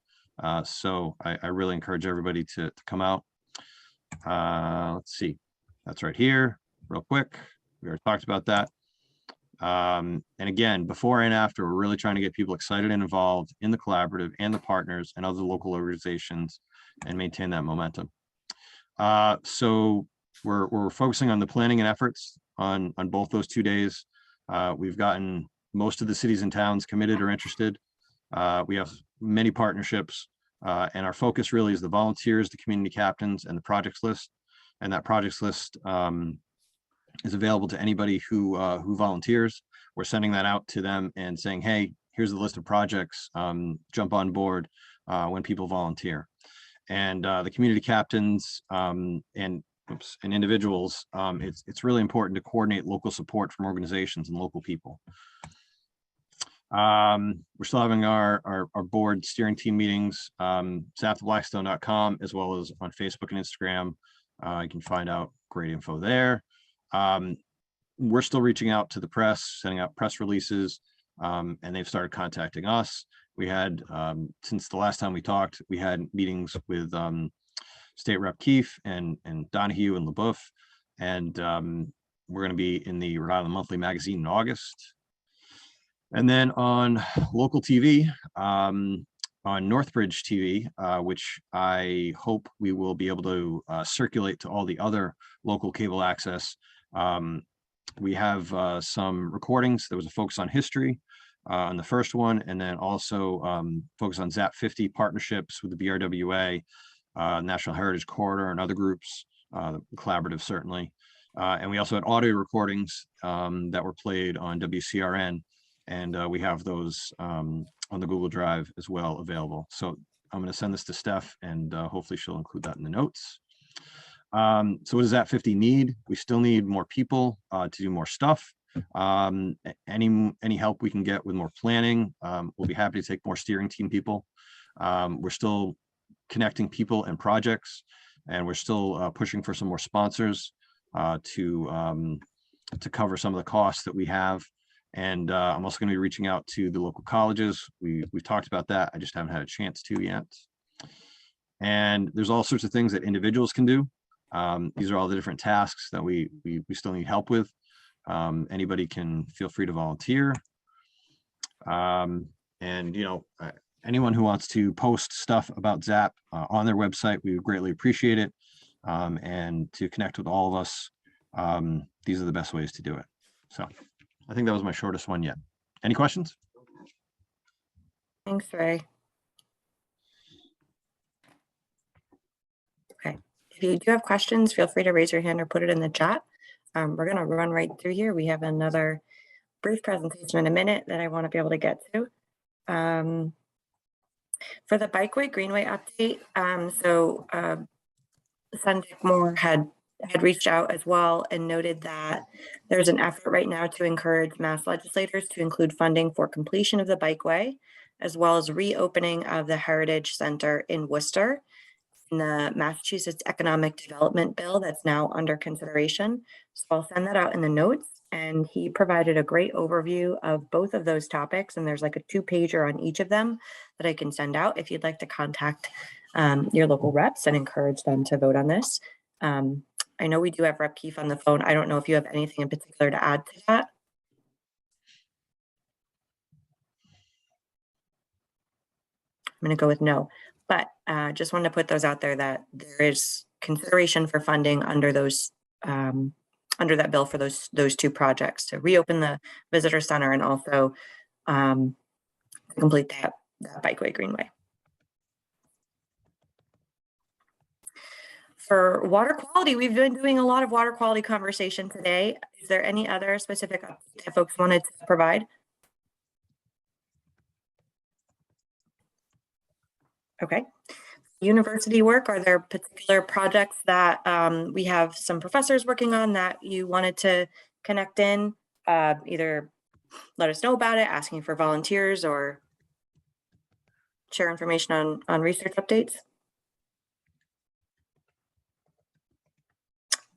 So I really encourage everybody to come out. Let's see, that's right here, real quick. We already talked about that. And again, before and after, we're really trying to get people excited and involved in the collaborative and the partners and other local organizations and maintain that momentum. So we're focusing on the planning and efforts on both those 2 days. We've gotten most of the cities and towns committed or interested. We have many partnerships, and our focus really is the volunteers, the community captains, and the projects list. And that projects list is available to anybody who volunteers. We're sending that out to them and saying, hey, here's the list of projects, jump on board when people volunteer. And the community captains, and and individuals, it's really important to coordinate local support from organizations and local people. We're still having our board steering team meetings, zaptheblackstone.com, as well as on Facebook and Instagram. You can find out great info there. We're still reaching out to the press, sending out press releases, and they've started contacting us. We had, since the last time we talked, we had meetings with State Rep Keefe and Donahue and LaBeouf, and we're going to be in the Rhode Island Monthly magazine in August. And then on local TV, on Northbridge TV, which I hope we will be able to circulate to all the other local cable access. We have some recordings. There was a focus on history on the first one, and then also focus on ZAP 50 partnerships with the BRWA, National Heritage Corridor, and other groups, collaborative certainly. And we also had audio recordings that were played on WCRN. And we have those on the Google Drive as well available. So I'm going to send this to Steph, and hopefully she'll include that in the notes. So what does that 50 need? We still need more people to do more stuff. Any help we can get with more planning, we'll be happy to take more steering team people. We're still connecting people and projects, and we're still pushing for some more sponsors to cover some of the costs that we have. And I'm also going to be reaching out to the local colleges. We've talked about that. I just haven't had a chance to yet. And there's all sorts of things that individuals can do. These are all the different tasks that we still need help with. Anybody can feel free to volunteer. And, you know, anyone who wants to post stuff about ZAP on their website, we would greatly appreciate it. And to connect with all of us, these are the best ways to do it. So I think that was my shortest one yet. Any questions? Thanks, Ray. Okay, if you do have questions, feel free to raise your hand or put it in the chat. We're going to run right through here. We have another brief presentation in a minute that I want to be able to get to. For the Bikeway Greenway update, Sundick Moore had reached out as well and noted that there's an effort right now to encourage Mass legislators to include funding for completion of the Bikeway, as well as reopening of the Heritage Center in Worcester in the Massachusetts Economic Development Bill that's now under consideration. So I'll send that out in the notes. And he provided a great overview of both of those topics. And there's like a 2-pager on each of them that I can send out if you'd like to contact your local reps and encourage them to vote on this. I know we do have Rep Keefe on the phone. I don't know if you have anything in particular to add to that. I'm going to go with no, but just wanted to put those out there that there is consideration for funding under those under that bill for those 2 projects to reopen the visitor center and also complete that Bikeway Greenway. For water quality, we've been doing a lot of water quality conversation today. Is there any other specific updates that folks wanted to provide? Okay. University work, are there particular projects that we have some professors working on that you wanted to connect in? Either let us know about it, asking for volunteers, or share information on research updates?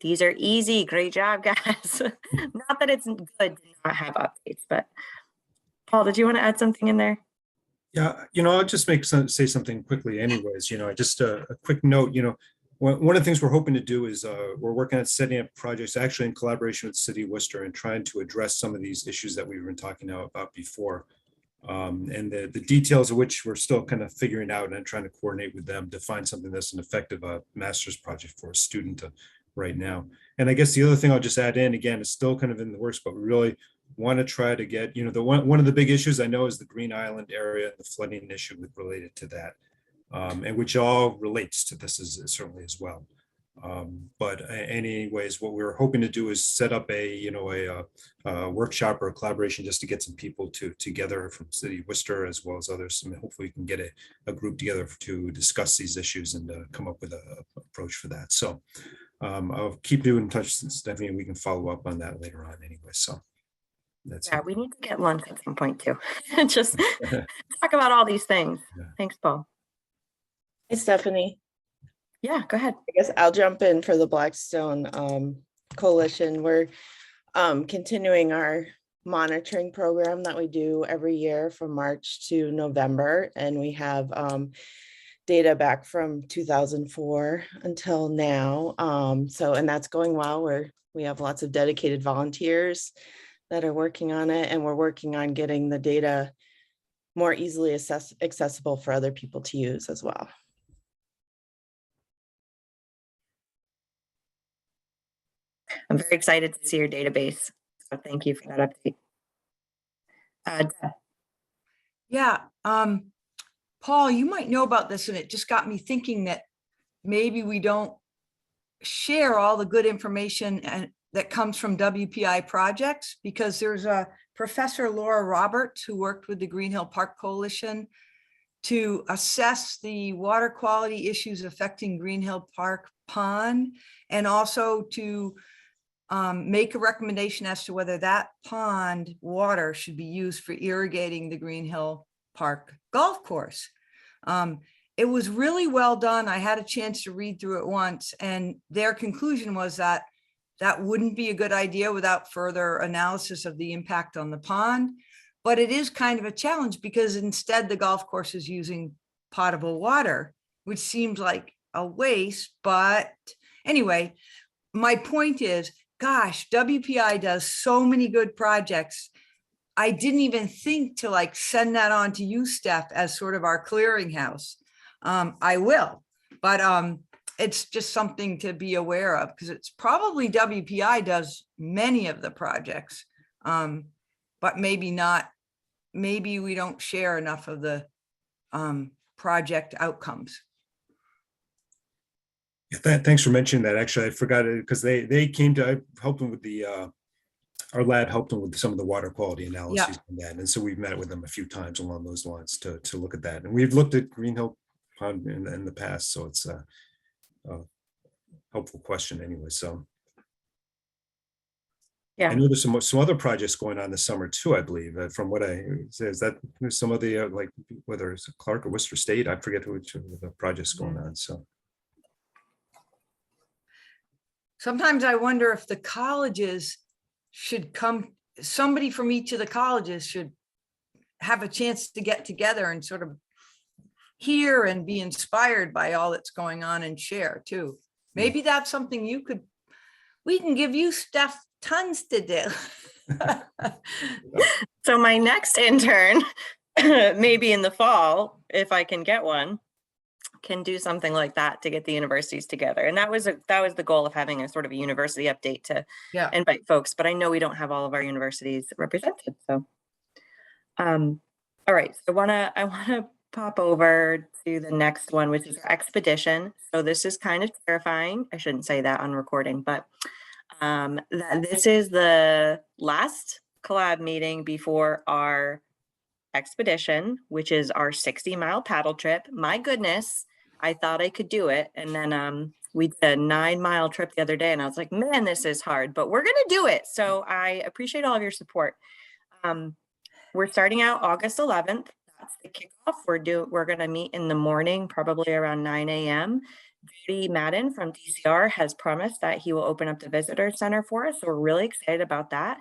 These are easy. Great job, guys. Not that it's good to not have updates, but Paul, did you want to add something in there? Yeah, I'll just say something quickly anyways, just a quick note, one of the things we're hoping to do is we're working on setting up projects actually in collaboration with the City of Worcester and trying to address some of these issues that we've been talking about before. And the details of which we're still kind of figuring out and trying to coordinate with them to find something that's an effective master's project for a student right now. And I guess the other thing I'll just add in, again, it's still kind of in the works, but we really want to try to get, one of the big issues I know is the Green Island area and the flooding issue related to that, and which all relates to this certainly as well. But anyways, what we're hoping to do is set up a workshop or a collaboration just to get some people together from City of Worcester as well as others. And hopefully we can get a group together to discuss these issues and come up with an approach for that. So I'll keep you in touch, Stephanie, and we can follow up on that later on anyway. So that's Yeah, we need to get lunch at some point too. Just talk about all these things. Thanks, Paul. Hey, Stephanie. Yeah, go ahead. I guess I'll jump in for the Blackstone Coalition. We're continuing our monitoring program that we do every year from March to November, and we have data back from 2004 until now. And that's going well. We have lots of dedicated volunteers that are working on it, and we're working on getting the data more easily accessible for other people to use as well. I'm very excited to see your database. So thank you for that update. Deb. Yeah, Paul, you might know about this, and it just got me thinking that maybe we don't share all the good information that comes from WPI projects, because there's a Professor Laura Roberts who worked with the Green Hill Park Coalition to assess the water quality issues affecting Green Hill Park Pond, and also to make a recommendation as to whether that pond water should be used for irrigating the Green Hill Park golf course. It was really well done. I had a chance to read through it once, and their conclusion was that that wouldn't be a good idea without further analysis of the impact on the pond. But it is kind of a challenge, because instead the golf course is using potable water, which seems like a waste. But anyway, my point is, gosh, WPI does so many good projects. I didn't even think to like send that on to you, Steph, as sort of our clearinghouse. I will, but it's just something to be aware of, because it's probably WPI does many of the projects, but maybe not, maybe we don't share enough of the project outcomes. Yeah, thanks for mentioning that. Actually, I forgot it, because they came to, I helped them with the, our lab helped them with some of the water quality analyses on that. And so we've met with them a few times along those lines to look at that. And we've looked at Green Hill Pond in the past. So it's a helpful question anyway. So yeah, I know there's some other projects going on this summer too, I believe, from what I say. Is that some of the, like, whether it's Clark or Worcester State, I forget which of the projects going on. So sometimes I wonder if the colleges should come, somebody from each of the colleges should have a chance to get together and sort of hear and be inspired by all that's going on and share too. Maybe that's something you could, we can give you stuff, tons to do. So my next intern, maybe in the fall, if I can get one, can do something like that to get the universities together. And that was the goal of having a sort of a university update to invite folks, but I know we don't have all of our universities represented. So, all right. So I wanna pop over to the next one, which is our expedition. So this is kind of terrifying. I shouldn't say that on recording, but this is the last collab meeting before our expedition, which is our 60-mile paddle trip. My goodness, I thought I could do it. And then we did a 9-mile trip the other day, and I was like, man, this is hard, but we're gonna do it. So I appreciate all of your support. We're starting out August 11th. That's the kickoff. We're gonna meet in the morning, probably around 9 a.m. Judy Madden from DCR has promised that he will open up the visitor center for us. So we're really excited about that.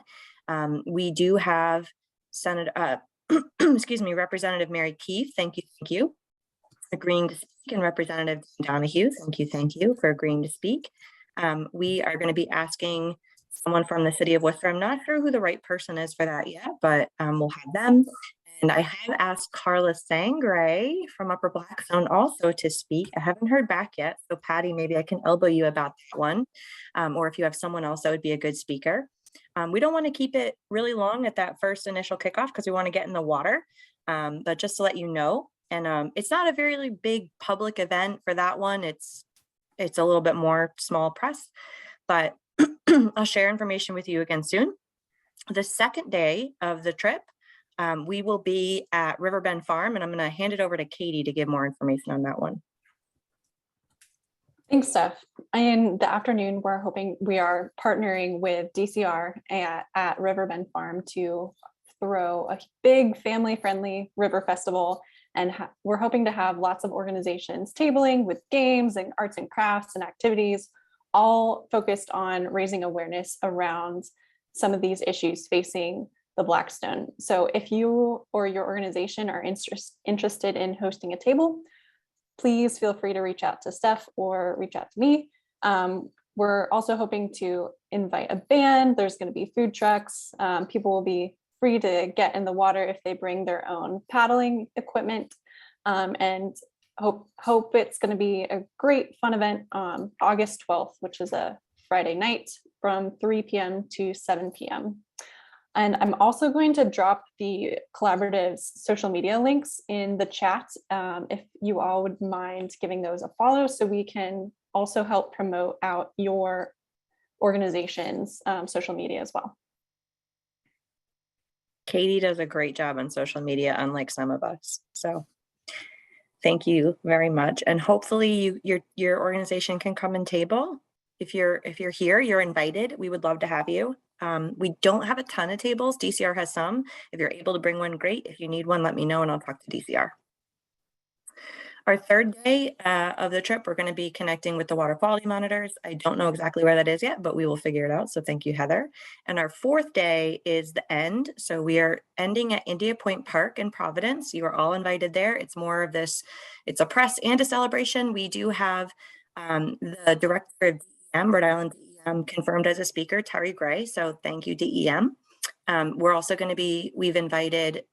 We do have excuse me, Representative Mary Keefe. Thank you. Agreeing to speak, and Representative Donahue. Thank you for agreeing to speak. We are going to be asking someone from the city of Worcester. I'm not sure who the right person is for that yet, but we'll have them. And I have asked Carla Sangre from Upper Blackstone also to speak. I haven't heard back yet. So Patty, maybe I can elbow you about that one. Or if you have someone else that would be a good speaker. We don't want to keep it really long at that first initial kickoff because we want to get in the water. But just to let you know, and it's not a very big public event for that one. It's a little bit more small press, but I'll share information with you again soon. The second day of the trip, we will be at Riverbend Farm, and I'm going to hand it over to Katie to give more information on that one. Thanks, Steph. In the afternoon, we are partnering with DCR at Riverbend Farm to throw a big family-friendly river festival. And we're hoping to have lots of organizations tabling with games and arts and crafts and activities, all focused on raising awareness around some of these issues facing the Blackstone. So if you or your organization are interested in hosting a table, please feel free to reach out to Steph or reach out to me. We're also hoping to invite a band. There's going to be food trucks. People will be free to get in the water if they bring their own paddling equipment. And hope it's going to be a great fun event on August 12th, which is a Friday night from 3 p.m. to 7 p.m. And I'm also going to drop the collaborative's social media links in the chat if you all would mind giving those a follow, so we can also help promote out your organization's social media as well. Katie does a great job on social media, unlike some of us. So thank you very much. And hopefully your organization can come and table. If you're here, you're invited. We would love to have you. We don't have a ton of tables. DCR has some. If you're able to bring one, great. If you need one, let me know and I'll talk to DCR. Our third day of the trip, we're going to be connecting with the water quality monitors. I don't know exactly where that is yet, but we will figure it out. So thank you, Heather. And our fourth day is the end. So we are ending at India Point Park in Providence. You are all invited there. It's more of this, it's a press and a celebration. We do have the director of DEM, Rhode Island DEM, confirmed as a speaker, Terry Gray. So thank you, DEM. We're also going to be, we've invited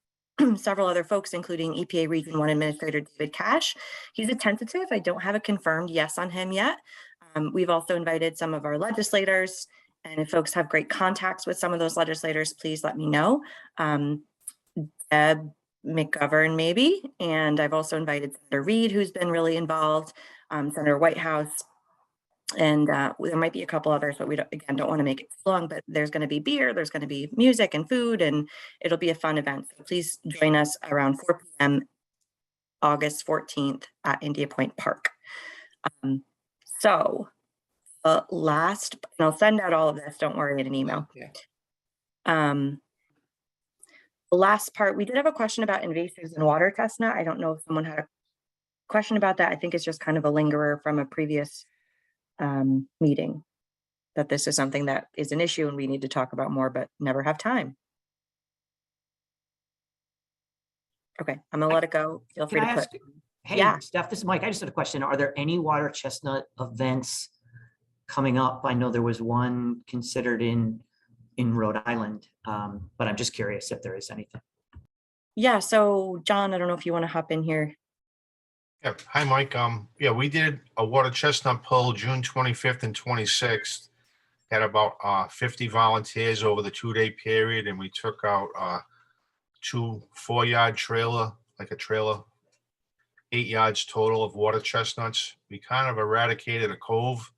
several other folks, including EPA Region 1 Administrator David Cash. He's a tentative. I don't have a confirmed yes on him yet. We've also invited some of our legislators, and if folks have great contacts with some of those legislators, please let me know. Deb McGovern, maybe. And I've also invited Senator Reed, who's been really involved, Senator Whitehouse, and there might be a couple others, but we don't want to make it too long, but there's going to be beer, there's going to be music and food, and it'll be a fun event. So please join us around 4 p.m. August 14th at India Point Park. Last, and I'll send out all of this, don't worry, in an email. Yeah. The last part, we did have a question about invasives and water chestnut. I don't know if someone had a question about that. I think it's just kind of a lingerer from a previous meeting, that this is something that is an issue and we need to talk about more, but never have time. Okay, I'm gonna let it go. Feel free to put. Hey, Yeah. Steph, this is Mike. I just had a question. Are there any water chestnut events coming up? I know there was one considered in Rhode Island, but I'm just curious if there is anything. Yeah, so John, I don't know if you want to hop in here. Yeah. Hi, Mike. Yeah, we did a water chestnut pull June 25th and 26th. Had about 50 volunteers over the 2-day period, and we took out 2 4-yard trailer, like a trailer, 8 yards total of water chestnuts. We kind of eradicated a cove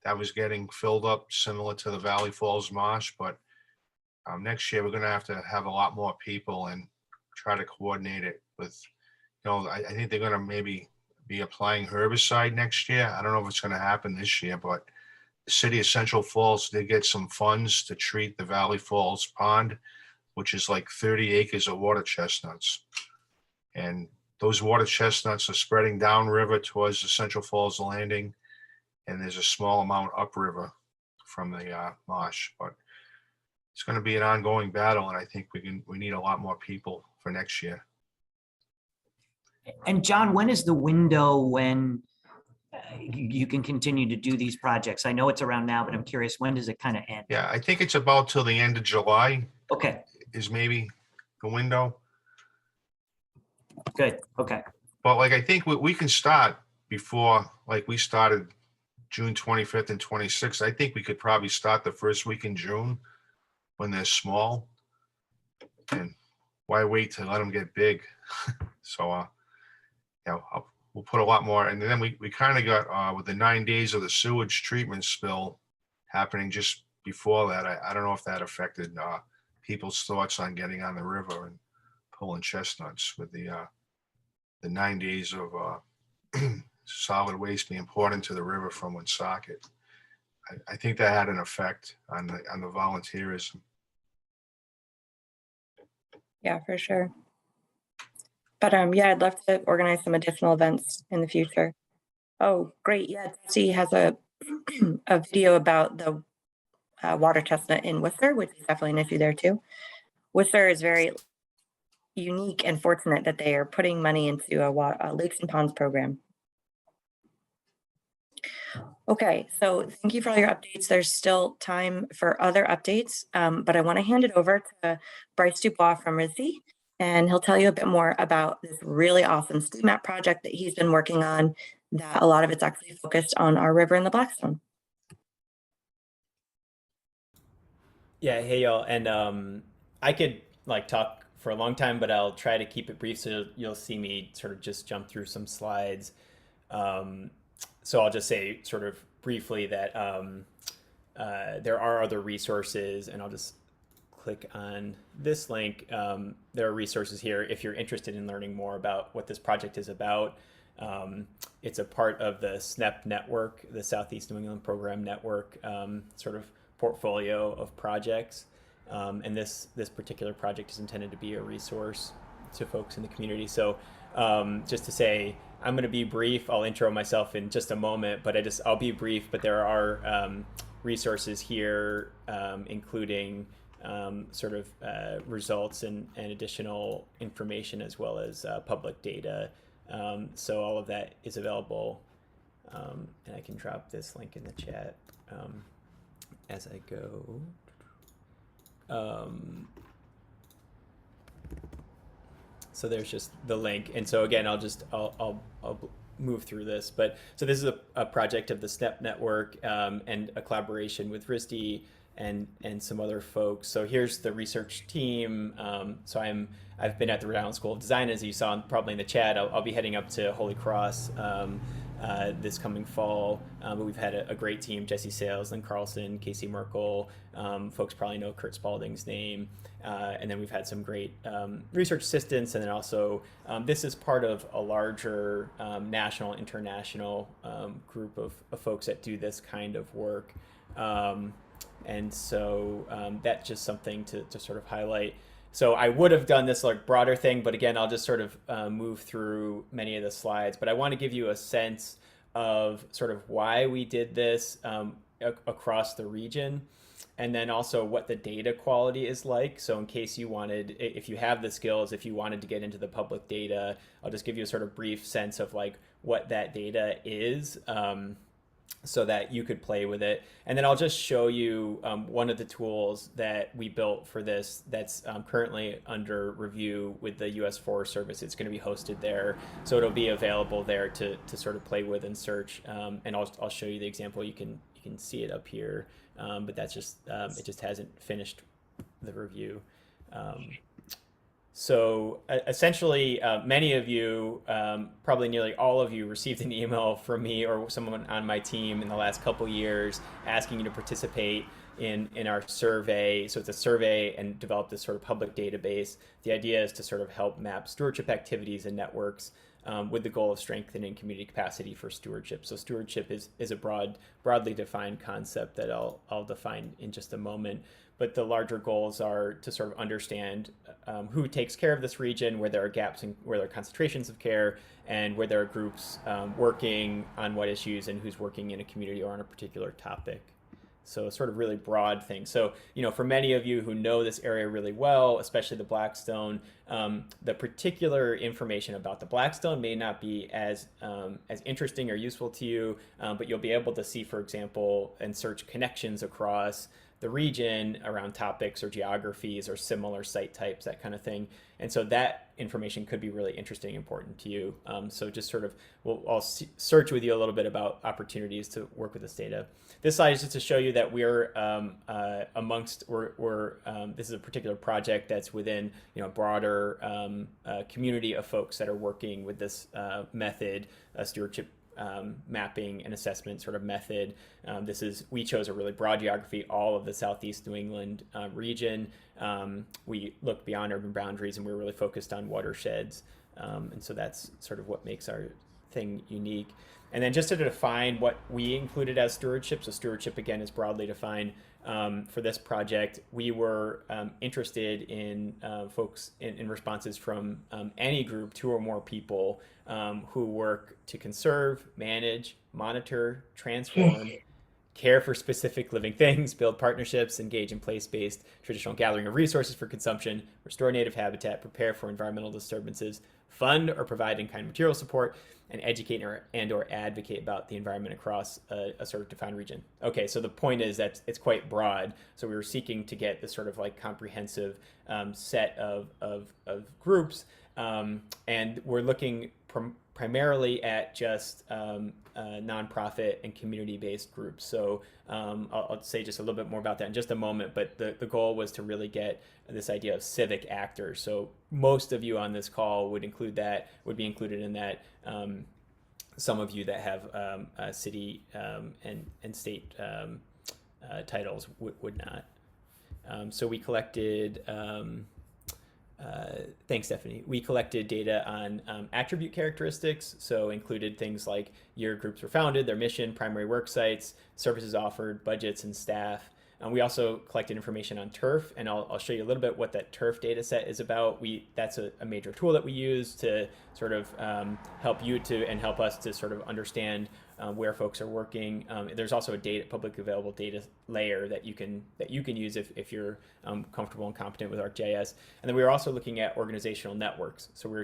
that was getting filled up, similar to the Valley Falls Marsh. But next year we're going to have a lot more people and try to coordinate it with. I think they're going to maybe be applying herbicide next year. I don't know if it's going to happen this year, but the city of Central Falls did get some funds to treat the Valley Falls Pond, which is like 30 acres of water chestnuts. And those water chestnuts are spreading downriver towards the Central Falls landing. And there's a small amount upriver from the marsh, but it's going to be an ongoing battle. And I think we need a lot more people for next year. And John, when is the window when you can continue to do these projects? I know it's around now, but I'm curious, when does it kind of end? Yeah, I think it's about till the end of July. Okay. Is maybe the window. Good. Okay. But like, I think we can start before, like we started June 25th and 26th. I think we could probably start the first week in June when they're small. And why wait to let them get big? So, yeah, we'll put a lot more. And then we kind of got with the 9 days of the sewage treatment spill happening just before that. I don't know if that affected people's thoughts on getting on the river and pulling chestnuts with the 9 days of solid waste being poured into the river from Woonsocket. I think that had an effect on the volunteerism. Yeah, for sure. But yeah, I'd love to organize some additional events in the future. Oh, great. Yeah, Jesse has a a video about the water chestnut in Worcester, which is definitely an issue there too. Worcester is very unique and fortunate that they are putting money into a lakes and ponds program. Okay, so thank you for all your updates. There's still time for other updates, but I want to hand it over to Bryce Dubois from RISD, and he'll tell you a bit more about this really awesome street map project that he's been working on, that a lot of it's actually focused on our river in the Blackstone. Yeah, hey y'all, and I could like talk for a long time, but I'll try to keep it brief so you'll see me sort of just jump through some slides. So I'll just say sort of briefly that there are other resources, and I'll just click on this link. There are resources here if you're interested in learning more about what this project is about. It's a part of the SNEP network, the Southeast New England Program Network, sort of portfolio of projects. And this particular project is intended to be a resource to folks in the community. So just to say, I'm going to be brief. I'll intro myself in just a moment, but I'll be brief. But there are resources here, including sort of results and additional information, as well as public data. So all of that is available, and I can drop this link in the chat as I go. So there's just the link, and so again, I'll move through this. But so this is a project of the SNEP network and a collaboration with RISD and some other folks. So here's the research team. So I've been at the Rhode Island School of Design, as you saw probably in the chat. I'll be heading up to Holy Cross this coming fall, but we've had a great team: Jesse Sales, Lynn Carlson, Casey Merkel. Folks probably know Kurt Spalding's name, and then we've had some great research assistants, and then also this is part of a larger national, international group of folks that do this kind of work. And so that's just something to sort of highlight. So I would have done this like broader thing, but again, I'll just sort of move through many of the slides. But I want to give you a sense of sort of why we did this across the region, and then also what the data quality is like. So in case you wanted, if you have the skills, if you wanted to get into the public data, I'll just give you a sort of brief sense of like what that data is, so that you could play with it. And then I'll just show you one of the tools that we built for this that's currently under review with the U.S. Forest Service. It's going to be hosted there, so it'll be available there to sort of play with and search. And I'll show you the example. You can see it up here, but that's just it just hasn't finished the review. So essentially, many of you, probably nearly all of you, received an email from me or someone on my team in the last couple years asking you to participate in our survey. So it's a survey and develop this sort of public database. The idea is to sort of help map stewardship activities and networks with the goal of strengthening community capacity for stewardship. So stewardship is a broadly defined concept that I'll define in just a moment. But the larger goals are to sort of understand who takes care of this region, where there are gaps and where there are concentrations of care, and where there are groups working on what issues and who's working in a community or on a particular topic. So sort of really broad thing. So, for many of you who know this area really well, especially the Blackstone, the particular information about the Blackstone may not be as interesting or useful to you, but you'll be able to see, for example, and search connections across the region around topics or geographies or similar site types, that kind of thing. And so that information could be really interesting and important to you. So just sort of, I'll search with you a little bit about opportunities to work with this data. This slide is just to show you that we're this is a particular project that's within a broader community of folks that are working with this method, stewardship mapping and assessment sort of method. We chose a really broad geography, all of the Southeast New England region. We looked beyond urban boundaries, and we were really focused on watersheds. And so that's sort of what makes our thing unique. And then just to define what we included as stewardship, so stewardship again is broadly defined. For this project, we were interested in folks in responses from any group, 2 or more people who work to conserve, manage, monitor, transform, care for specific living things, build partnerships, engage in place-based traditional gathering of resources for consumption, restore native habitat, prepare for environmental disturbances, fund or provide in-kind material support, and educate or advocate about the environment across a sort of defined region. Okay, so the point is that it's quite broad. So we were seeking to get this sort of like comprehensive set of groups, and we're looking primarily at just nonprofit and community-based groups. So I'll say just a little bit more about that in just a moment, but the goal was to really get this idea of civic actors. So most of you on this call would be included in that. Some of you that have city and state titles would not. So we collected, thanks Stephanie, we collected data on attribute characteristics, so included things like year groups were founded, their mission, primary work sites, services offered, budgets, and staff. We also collected information on turf, and I'll show you a little bit what that turf data set is about. That's a major tool that we use to sort of help you and help us to sort of understand where folks are working. There's also a publicly available data layer that you can use if you're comfortable and competent with ArcGIS. And then we were also looking at organizational networks. So we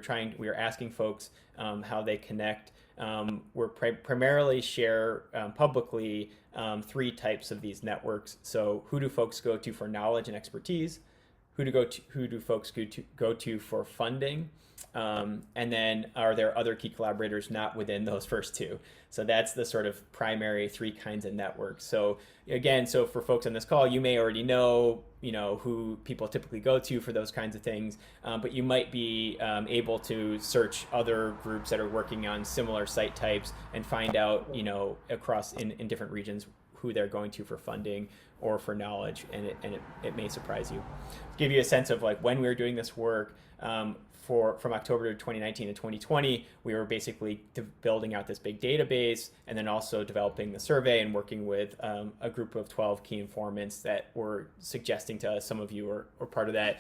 were asking folks how they connect. We're primarily share publicly 3 types of these networks. So who do folks go to for knowledge and expertise? Who do folks go to for funding? And then are there other key collaborators not within those first 2? So that's the sort of primary 3 kinds of networks. So again, so for folks on this call, you may already know who people typically go to for those kinds of things, but you might be able to search other groups that are working on similar site types and find out, across in different regions who they're going to for funding or for knowledge, and it may surprise you. To give you a sense of like when we were doing this work, from October 2019 to 2020, we were basically building out this big database and then also developing the survey and working with a group of 12 key informants that were suggesting to us, some of you are part of that,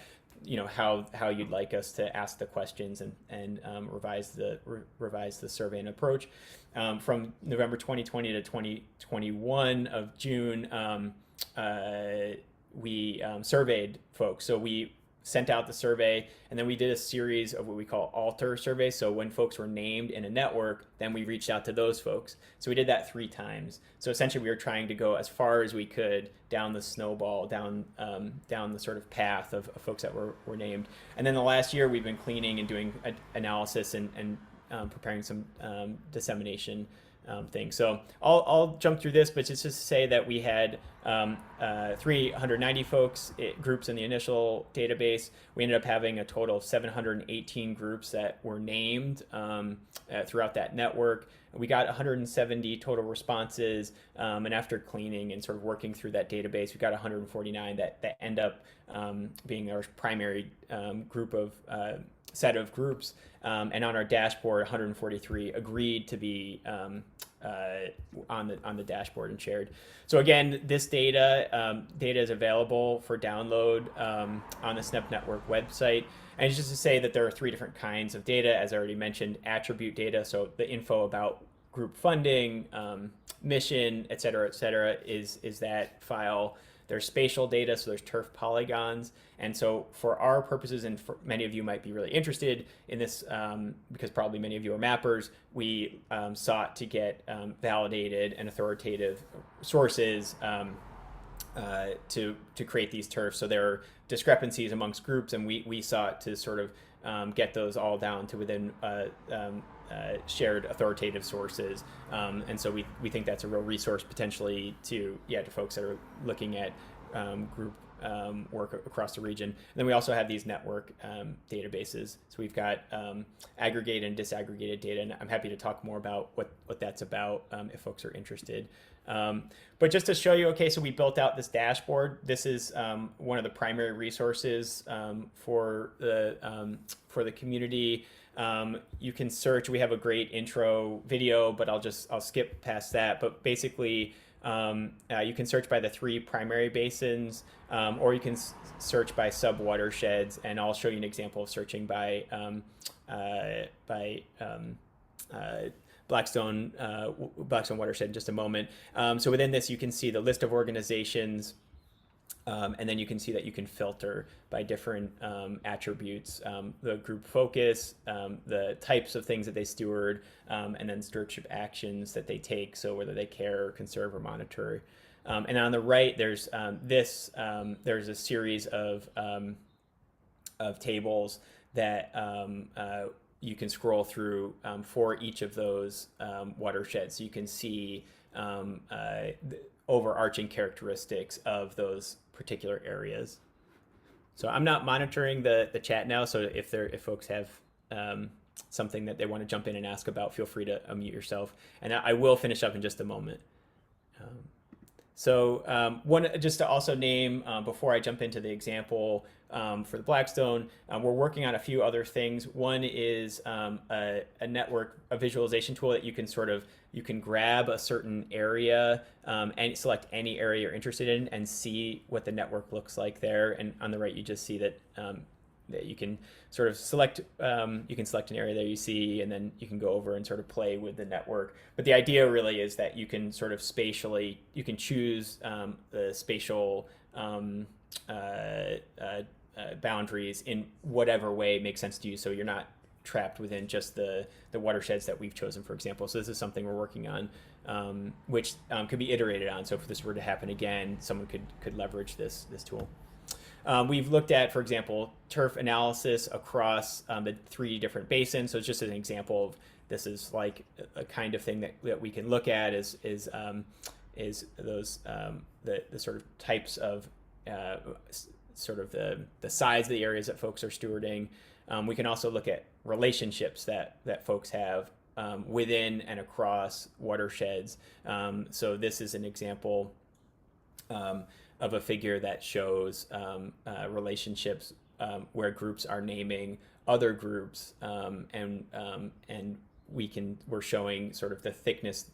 how you'd like us to ask the questions and revise the survey and approach. From November 2020 to 2021 of June, we surveyed folks. So we sent out the survey, and then we did a series of what we call alter surveys. So when folks were named in a network, then we reached out to those folks. So we did that 3 times. So essentially we were trying to go as far as we could down the snowball, down the sort of path of folks that were named. And then the last year we've been cleaning and doing analysis and preparing some dissemination thing. So I'll jump through this, but just to say that we had 390 groups in the initial database. We ended up having a total of 718 groups that were named throughout that network. We got 170 total responses, and after cleaning and sort of working through that database, we got 149 that end up being our primary group of set of groups. And on our dashboard, 143 agreed to be on the dashboard and shared. So again, this data is available for download on the SNEP Network website. And it's just to say that there are 3 different kinds of data, as I already mentioned: attribute data, so the info about group funding, mission, et cetera, is that file. There's spatial data, so there's turf polygons. And so for our purposes, and for many of you might be really interested in this, because probably many of you are mappers, we sought to get validated and authoritative sources to create these turfs. So there are discrepancies amongst groups, and we sought to sort of get those all down to within shared authoritative sources, and so we think that's a real resource potentially to folks that are looking at group work across the region. And then we also have these network databases. So we've got aggregated and disaggregated data, and I'm happy to talk more about what that's about if folks are interested. But just to show you, okay, so we built out this dashboard. This is one of the primary resources for the community. You can search. We have a great intro video, but I'll skip past that. But basically, you can search by the 3 primary basins, or you can search by sub watersheds, and I'll show you an example of searching by Blackstone Watershed in just a moment. So within this, you can see the list of organizations, and then you can see that you can filter by different attributes, the group focus, the types of things that they steward, and then stewardship actions that they take, so whether they care, conserve, or monitor. And on the right, there's there's a series of tables that you can scroll through for each of those watersheds. So you can see the overarching characteristics of those particular areas. So I'm not monitoring the chat now. So if folks have something that they want to jump in and ask about, feel free to unmute yourself. And I will finish up in just a moment. One just to also name before I jump into the example for the Blackstone, we're working on a few other things. One is a visualization tool that you can grab a certain area and select any area you're interested in and see what the network looks like there. And on the right, you just see that that you can sort of select, you can select an area that you see, and then you can go over and sort of play with the network. But the idea really is that you can sort of spatially, you can choose the spatial boundaries in whatever way makes sense to you, so you're not trapped within just the watersheds that we've chosen, for example. So this is something we're working on, which could be iterated on. So if this were to happen again, someone could leverage this tool. We've looked at, for example, turf analysis across the 3 different basins. So it's just an example of this is like a kind of thing that we can look at is those the sort of types of sort of the size of the areas that folks are stewarding. We can also look at relationships that folks have within and across watersheds. So this is an example of a figure that shows relationships where groups are naming other groups, and we're showing sort of the thickness,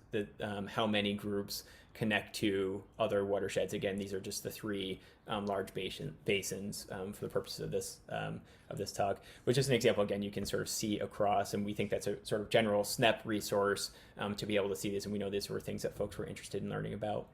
how many groups connect to other watersheds. Again, these are just the 3 large basins for the purposes of this talk, which is an example. Again, you can sort of see across, and we think that's a sort of general SNEP resource to be able to see this, and we know these were things that folks were interested in learning about.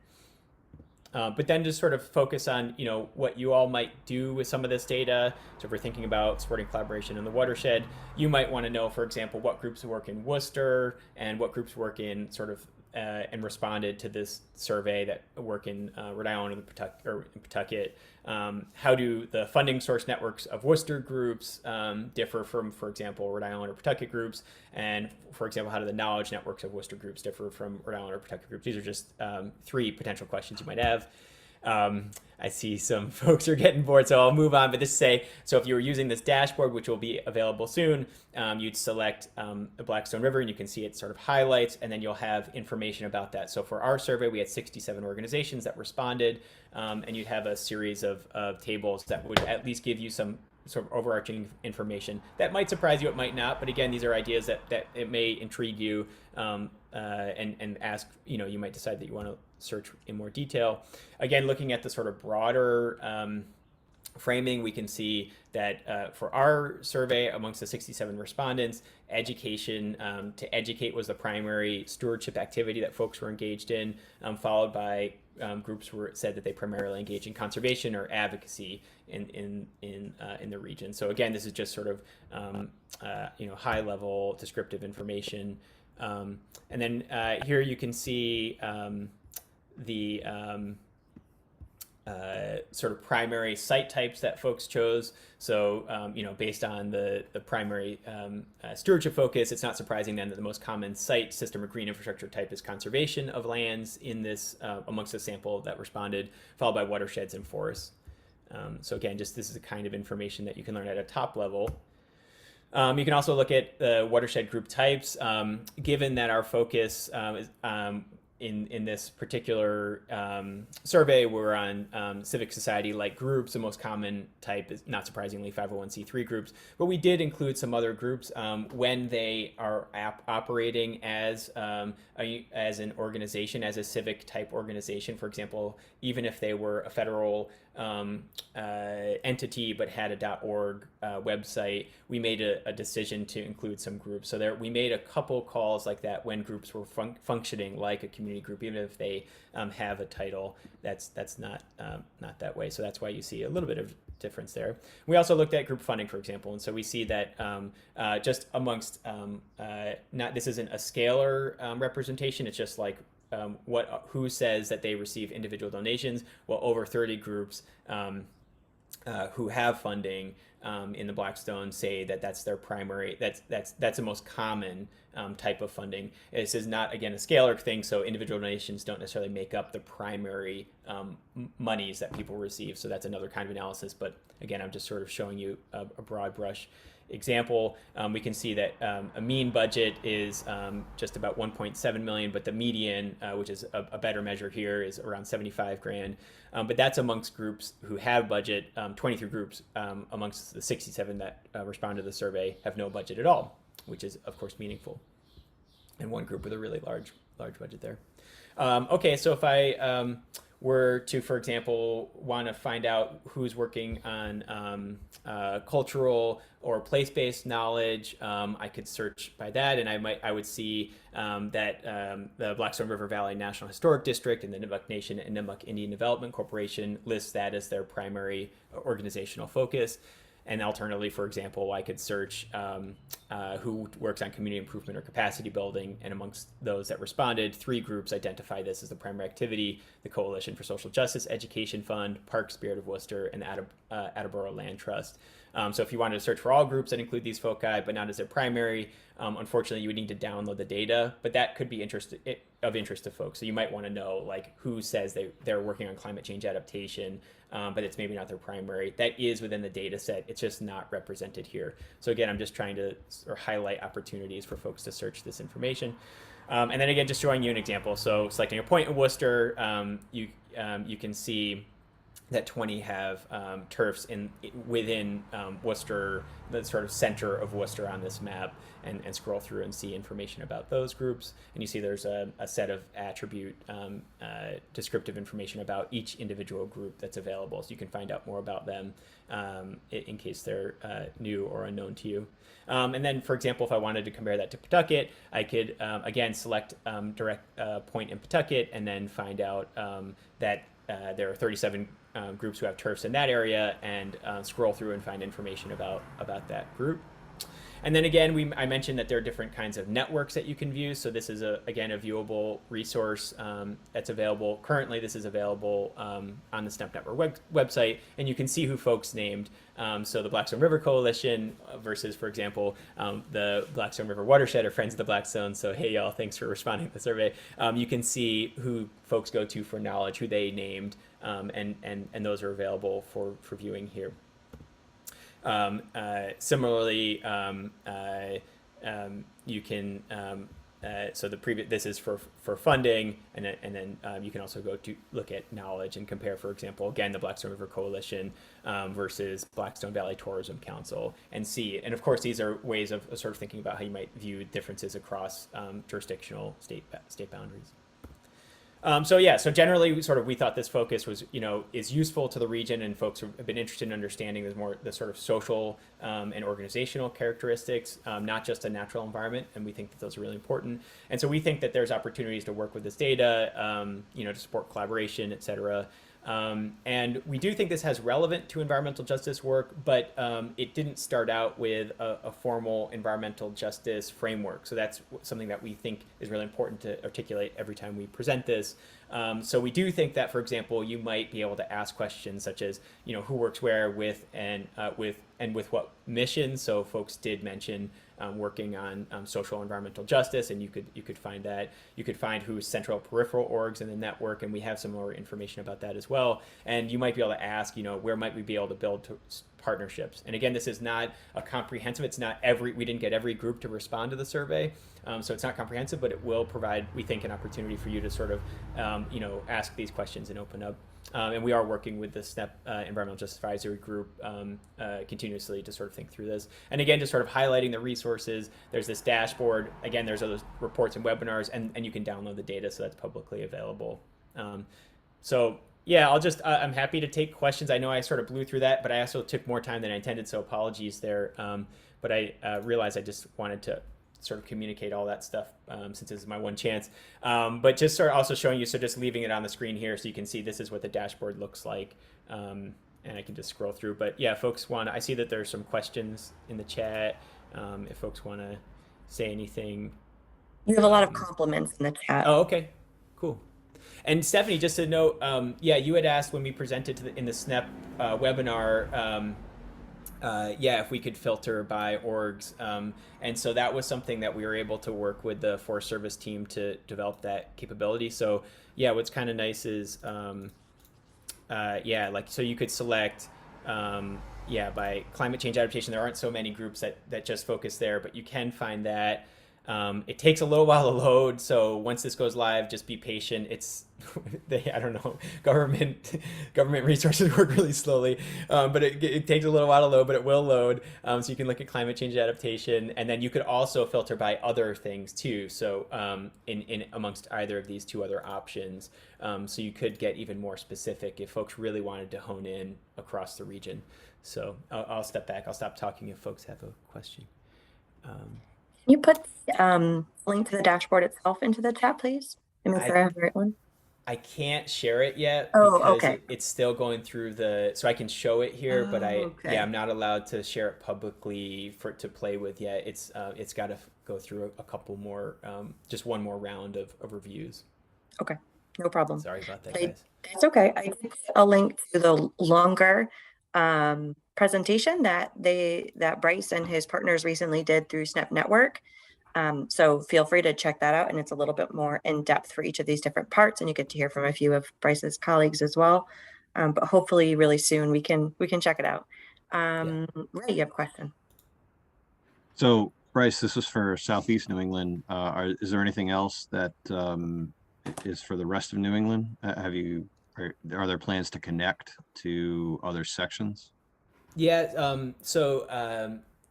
But then just sort of focus on, what you all might do with some of this data. So if we're thinking about supporting collaboration in the watershed, you might want to know, for example, what groups work in Worcester and what groups work in sort of and responded to this survey that work in Rhode Island or in Pawtucket. How do the funding source networks of Worcester groups differ from, for example, Rhode Island or Pawtucket groups? And for example, how do the knowledge networks of Worcester groups differ from Rhode Island or Pawtucket groups? These are just 3 potential questions you might have. I see some folks are getting bored, so I'll move on. But this say, so if you were using this dashboard, which will be available soon, you'd select the Blackstone River, and you can see it sort of highlights, and then you'll have information about that. So for our survey, we had 67 organizations that responded, and you'd have a series of tables that would at least give you some sort of overarching information. That might surprise you, it might not, but again, these are ideas that it may intrigue you, and ask, you might decide that you want to search in more detail. Again, looking at the sort of broader framing, we can see that for our survey, amongst the 67 respondents, education, to educate was the primary stewardship activity that folks were engaged in, followed by groups said that they primarily engage in conservation or advocacy in the region. So again, this is just sort of high level descriptive information. And then here you can see the sort of primary site types that folks chose. So, based on the primary stewardship focus, it's not surprising then that the most common site system or green infrastructure type is conservation of lands in this amongst the sample that responded, followed by watersheds and forests. So again, just this is the kind of information that you can learn at a top level. You can also look at the watershed group types. Given that our focus in this particular survey, we're on civic society-like groups. The most common type is, not surprisingly, 501c3 groups. But we did include some other groups when they are operating as an organization, as a civic type organization. For example, even if they were a federal entity but had a .org website, we made a decision to include some groups. So there, we made a couple calls like that when groups were functioning like a community group, even if they have a title. That's not that way. So that's why you see a little bit of difference there. We also looked at group funding, for example, and so we see that just amongst this isn't a scalar representation. It's just like who says that they receive individual donations. Well, over 30 groups who have funding in the Blackstone say that that's their primary, that's the most common type of funding. This is not, again, a scalar thing, so individual donations don't necessarily make up the primary monies that people receive. So that's another kind of analysis. But again, I'm just sort of showing you a broad brush example. We can see that a mean budget is just about 1.7 million, but the median, which is a better measure here, is around 75 grand. But that's amongst groups who have budget. 23 groups amongst the 67 that respond to the survey have no budget at all, which is of course meaningful. And one group with a really large budget there. Okay, so if I were to, for example, want to find out who's working on cultural or place-based knowledge, I could search by that, and I would see that the Blackstone River Valley National Historic District and the Nipmuc Nation and Nipmuc Indian Development Corporation lists that as their primary organizational focus. And alternatively, for example, I could search who works on community improvement or capacity building, and amongst those that responded, 3 groups identify this as the primary activity: the Coalition for Social Justice Education Fund, Park Spirit of Worcester, and the Attleboro Land Trust. So if you wanted to search for all groups that include these foci, but not as their primary, unfortunately, you would need to download the data, but that could be of interest to folks. So you might want to know like who says they're working on climate change adaptation, but it's maybe not their primary. That is within the data set. It's just not represented here. So again, I'm just trying to highlight opportunities for folks to search this information. And then again, just showing you an example. So selecting a point in Worcester, you can see that 20 have turfs within Worcester, the sort of center of Worcester on this map, and scroll through and see information about those groups. And you see there's a set of attribute descriptive information about each individual group that's available. So you can find out more about them in case they're new or unknown to you. And then, for example, if I wanted to compare that to Pawtucket, I could, again, select direct point in Pawtucket and then find out that there are 37 groups who have turfs in that area, and scroll through and find information about that group. And then again, I mentioned that there are different kinds of networks that you can view. So this is, again, a viewable resource that's available. Currently, this is available on the SNEP Network website, and you can see who folks named. So the Blackstone River Coalition versus, for example, the Blackstone River Watershed, or Friends of the Blackstone. So hey, y'all, thanks for responding to the survey. You can see who folks go to for knowledge, who they named, and those are available for viewing here. Similarly, you can so this is for funding, and then you can also go to look at knowledge and compare, for example, again, the Blackstone River Coalition versus Blackstone Valley Tourism Council, and see. And of course, these are ways of sort of thinking about how you might view differences across jurisdictional state boundaries. So yeah, so generally, we thought this focus was, is useful to the region, and folks have been interested in understanding the sort of social and organizational characteristics, not just a natural environment, and we think that those are really important. And so we think that there's opportunities to work with this data, to support collaboration, et cetera. And we do think this has relevant to environmental justice work, but it didn't start out with a formal environmental justice framework. So that's something that we think is really important to articulate every time we present this. So we do think that, for example, you might be able to ask questions such as, who works where with with what mission. So folks did mention working on social and environmental justice, and you could find that. You could find who's central peripheral orgs in the network, and we have some more information about that as well. And you might be able to ask, where might we be able to build partnerships? And again, this is not a comprehensive. It's not we didn't get every group to respond to the survey. So it's not comprehensive, but it will provide, we think, an opportunity for you to sort of, ask these questions and open up. And we are working with the SNEP Environmental Justice Advisory Group continuously to sort of think through this. And again, just sort of highlighting the resources. There's this dashboard. Again, there's other reports and webinars, and you can download the data, so that's publicly available. So yeah, I'm happy to take questions. I know I sort of blew through that, but I also took more time than I intended, so apologies there. But I realized I just wanted to sort of communicate all that stuff since this is my one chance. But just sort of also showing you, so just leaving it on the screen here so you can see this is what the dashboard looks like. And I can just scroll through. But yeah, folks I see that there's some questions in the chat. If folks want to say anything. You have a lot of compliments in the chat. Oh, okay, cool. And Stephanie, just to note, yeah, you had asked when we presented in the SNEP webinar, if we could filter by orgs. And so that was something that we were able to work with the Forest Service team to develop that capability. So yeah, what's kind of nice is, so you could select, by climate change adaptation. There aren't so many groups that just focus there, but you can find that. It takes a little while to load, so once this goes live, just be patient. It's I don't know, government resources work really slowly, but it takes a little while to load, but it will load. So you can look at climate change adaptation, and then you could also filter by other things too. So in amongst either of these two other options, so you could get even more specific if folks really wanted to hone in across the region. So I'll step back. I'll stop talking if folks have a question. Can you put link to the dashboard itself into the chat, please? And make sure I have the right one. I can't share it yet because okay. It's still going through so I can show it here, but I'm not allowed to share it publicly to play with yet. It's got to go through a couple more, just one more round of reviews. Okay, no problem. Sorry about that, guys. It's okay. I did put a link to the longer presentation that Bryce and his partners recently did through SNEP Network. So feel free to check that out, and it's a little bit more in depth for each of these different parts, and you get to hear from a few of Bryce's colleagues as well. But hopefully really soon we can check it out. Ray, you have a question. So Bryce, this is for Southeast New England. Is there anything else that is for the rest of New England? Are there plans to connect to other sections? Yeah,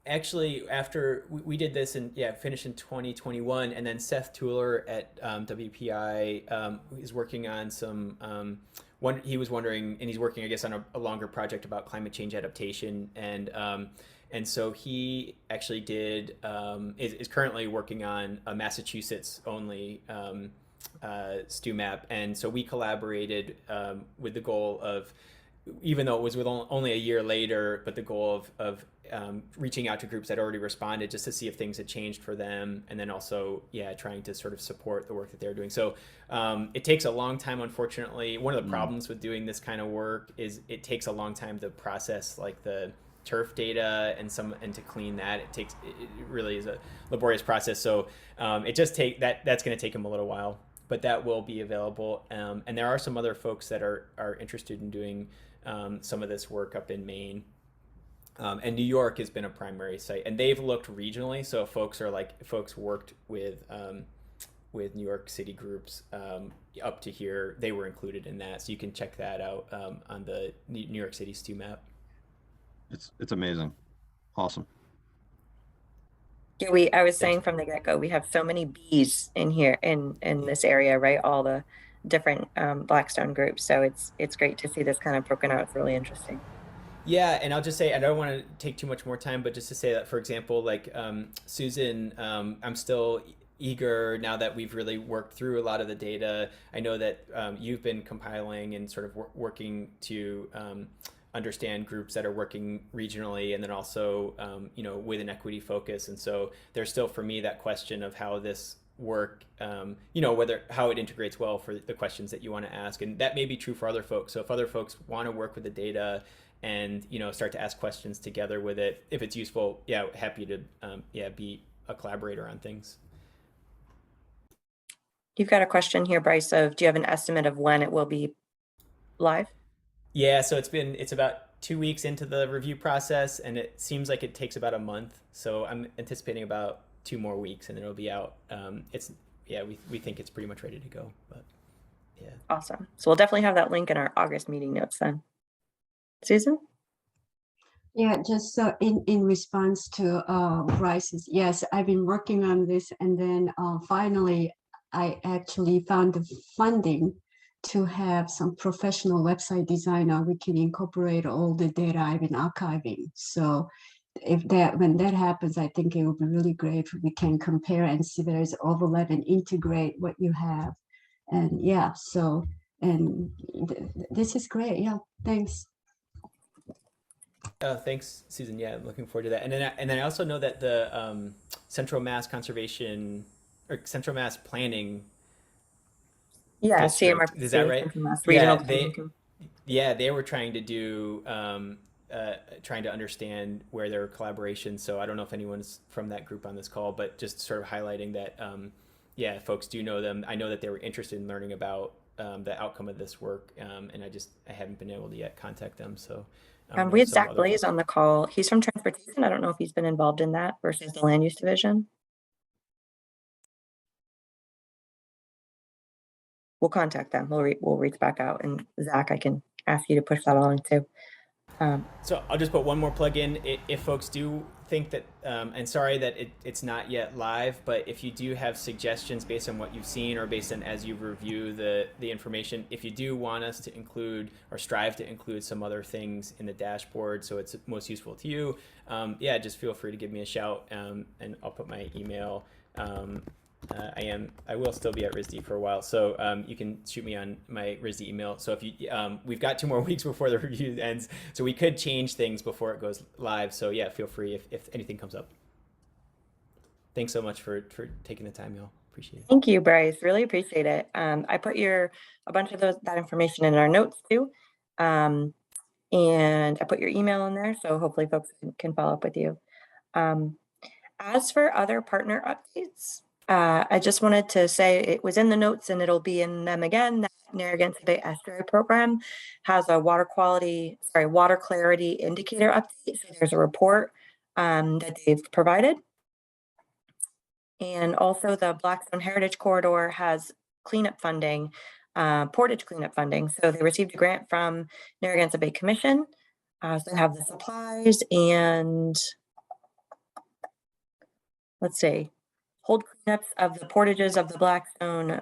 actually, after we did this and finished in 2021, and then Seth Tueller at WPI is working on some, he was wondering, and he's working, I guess, on a longer project about climate change adaptation, and so he actually is currently working on a Massachusetts only StuMap, and so we collaborated with the goal of, even though it was with only a year later, but the goal of reaching out to groups that already responded just to see if things had changed for them, and then also trying to sort of support the work that they're doing. So it takes a long time, unfortunately. One of the problems with doing this kind of work is it takes a long time to process like the turf data and to clean that. It really is a laborious process. So that's going to take them a little while, but that will be available. And there are some other folks that are interested in doing some of this work up in Maine. And New York has been a primary site, and they've looked regionally. So folks worked with New York City groups up to here. They were included in that, so you can check that out on the New York City StuMap. It's amazing, awesome. Yeah, I was saying from the get-go, we have so many bees in here in this area, right? All the different Blackstone groups. So it's great to see this kind of broken out. It's really interesting. Yeah, and I'll just say, I don't want to take too much more time, but just to say that, for example, like Susan, I'm still eager now that we've really worked through a lot of the data. I know that you've been compiling and sort of working to understand groups that are working regionally, and then also with an equity focus. And so there's still, for me, that question of how this work, how it integrates well for the questions that you want to ask. And that may be true for other folks. So if other folks want to work with the data and, start to ask questions together with it, if it's useful, happy to, be a collaborator on things. You've got a question here, Bryce, do you have an estimate of when it will be live? Yeah, so it's about 2 weeks into the review process, and it seems like it takes about a month. So I'm anticipating about 2 more weeks, and it'll be out. We think it's pretty much ready to go. But yeah, awesome. So we'll definitely have that link in our August meeting notes then. Susan? Yeah, just in response to Bryce's, yes, I've been working on this, and then finally I actually found the funding to have some professional website designer. We can incorporate all the data I've been archiving. So when that happens, I think it will be really great if we can compare and see there's overlap and integrate what you have. And yeah, so, and this is great. Yeah, thanks. Thanks, Susan. Yeah, I'm looking forward to that. And then I also know that the Central Mass Conservation or Central Mass Planning. Yeah, District, CMRPC, is that right? Yeah, they were trying to do trying to understand where there were collaborations. So I don't know if anyone's from that group on this call, but just sort of highlighting that folks do know them. I know that they were interested in learning about the outcome of this work, and I haven't been able to yet contact them. So we had Zach Blaze on the call. He's from transportation. I don't know if he's been involved in that versus the land use division. We'll contact them. We'll reach back out, and Zach, I can ask you to push that along too. So I'll just put one more plug in. If folks do think that, and sorry that it's not yet live, but if you do have suggestions based on what you've seen or based on as you review the information, if you do want us to include or strive to include some other things in the dashboard so it's most useful to you, just feel free to give me a shout, and I'll put my email. I will still be at RISD for a while, so you can shoot me on my RISD email. So if you, we've got 2 more weeks before the review ends, so we could change things before it goes live. So yeah, feel free if anything comes up. Thanks so much for taking the time, y'all. Appreciate it. Thank you, Bryce. Really appreciate it. I put a bunch of that information in our notes too, and I put your email in there, so hopefully folks can follow up with you. As for other partner updates, I just wanted to say it was in the notes and it'll be in them again. That Narragansett Bay Estuary Program has a water clarity indicator update. So there's a report that they've provided. And also the Blackstone Heritage Corridor has cleanup funding, portage cleanup funding. So they received a grant from Narragansett Bay Commission. So they have the supplies and let's see. Hold cleanups of the portages of the Blackstone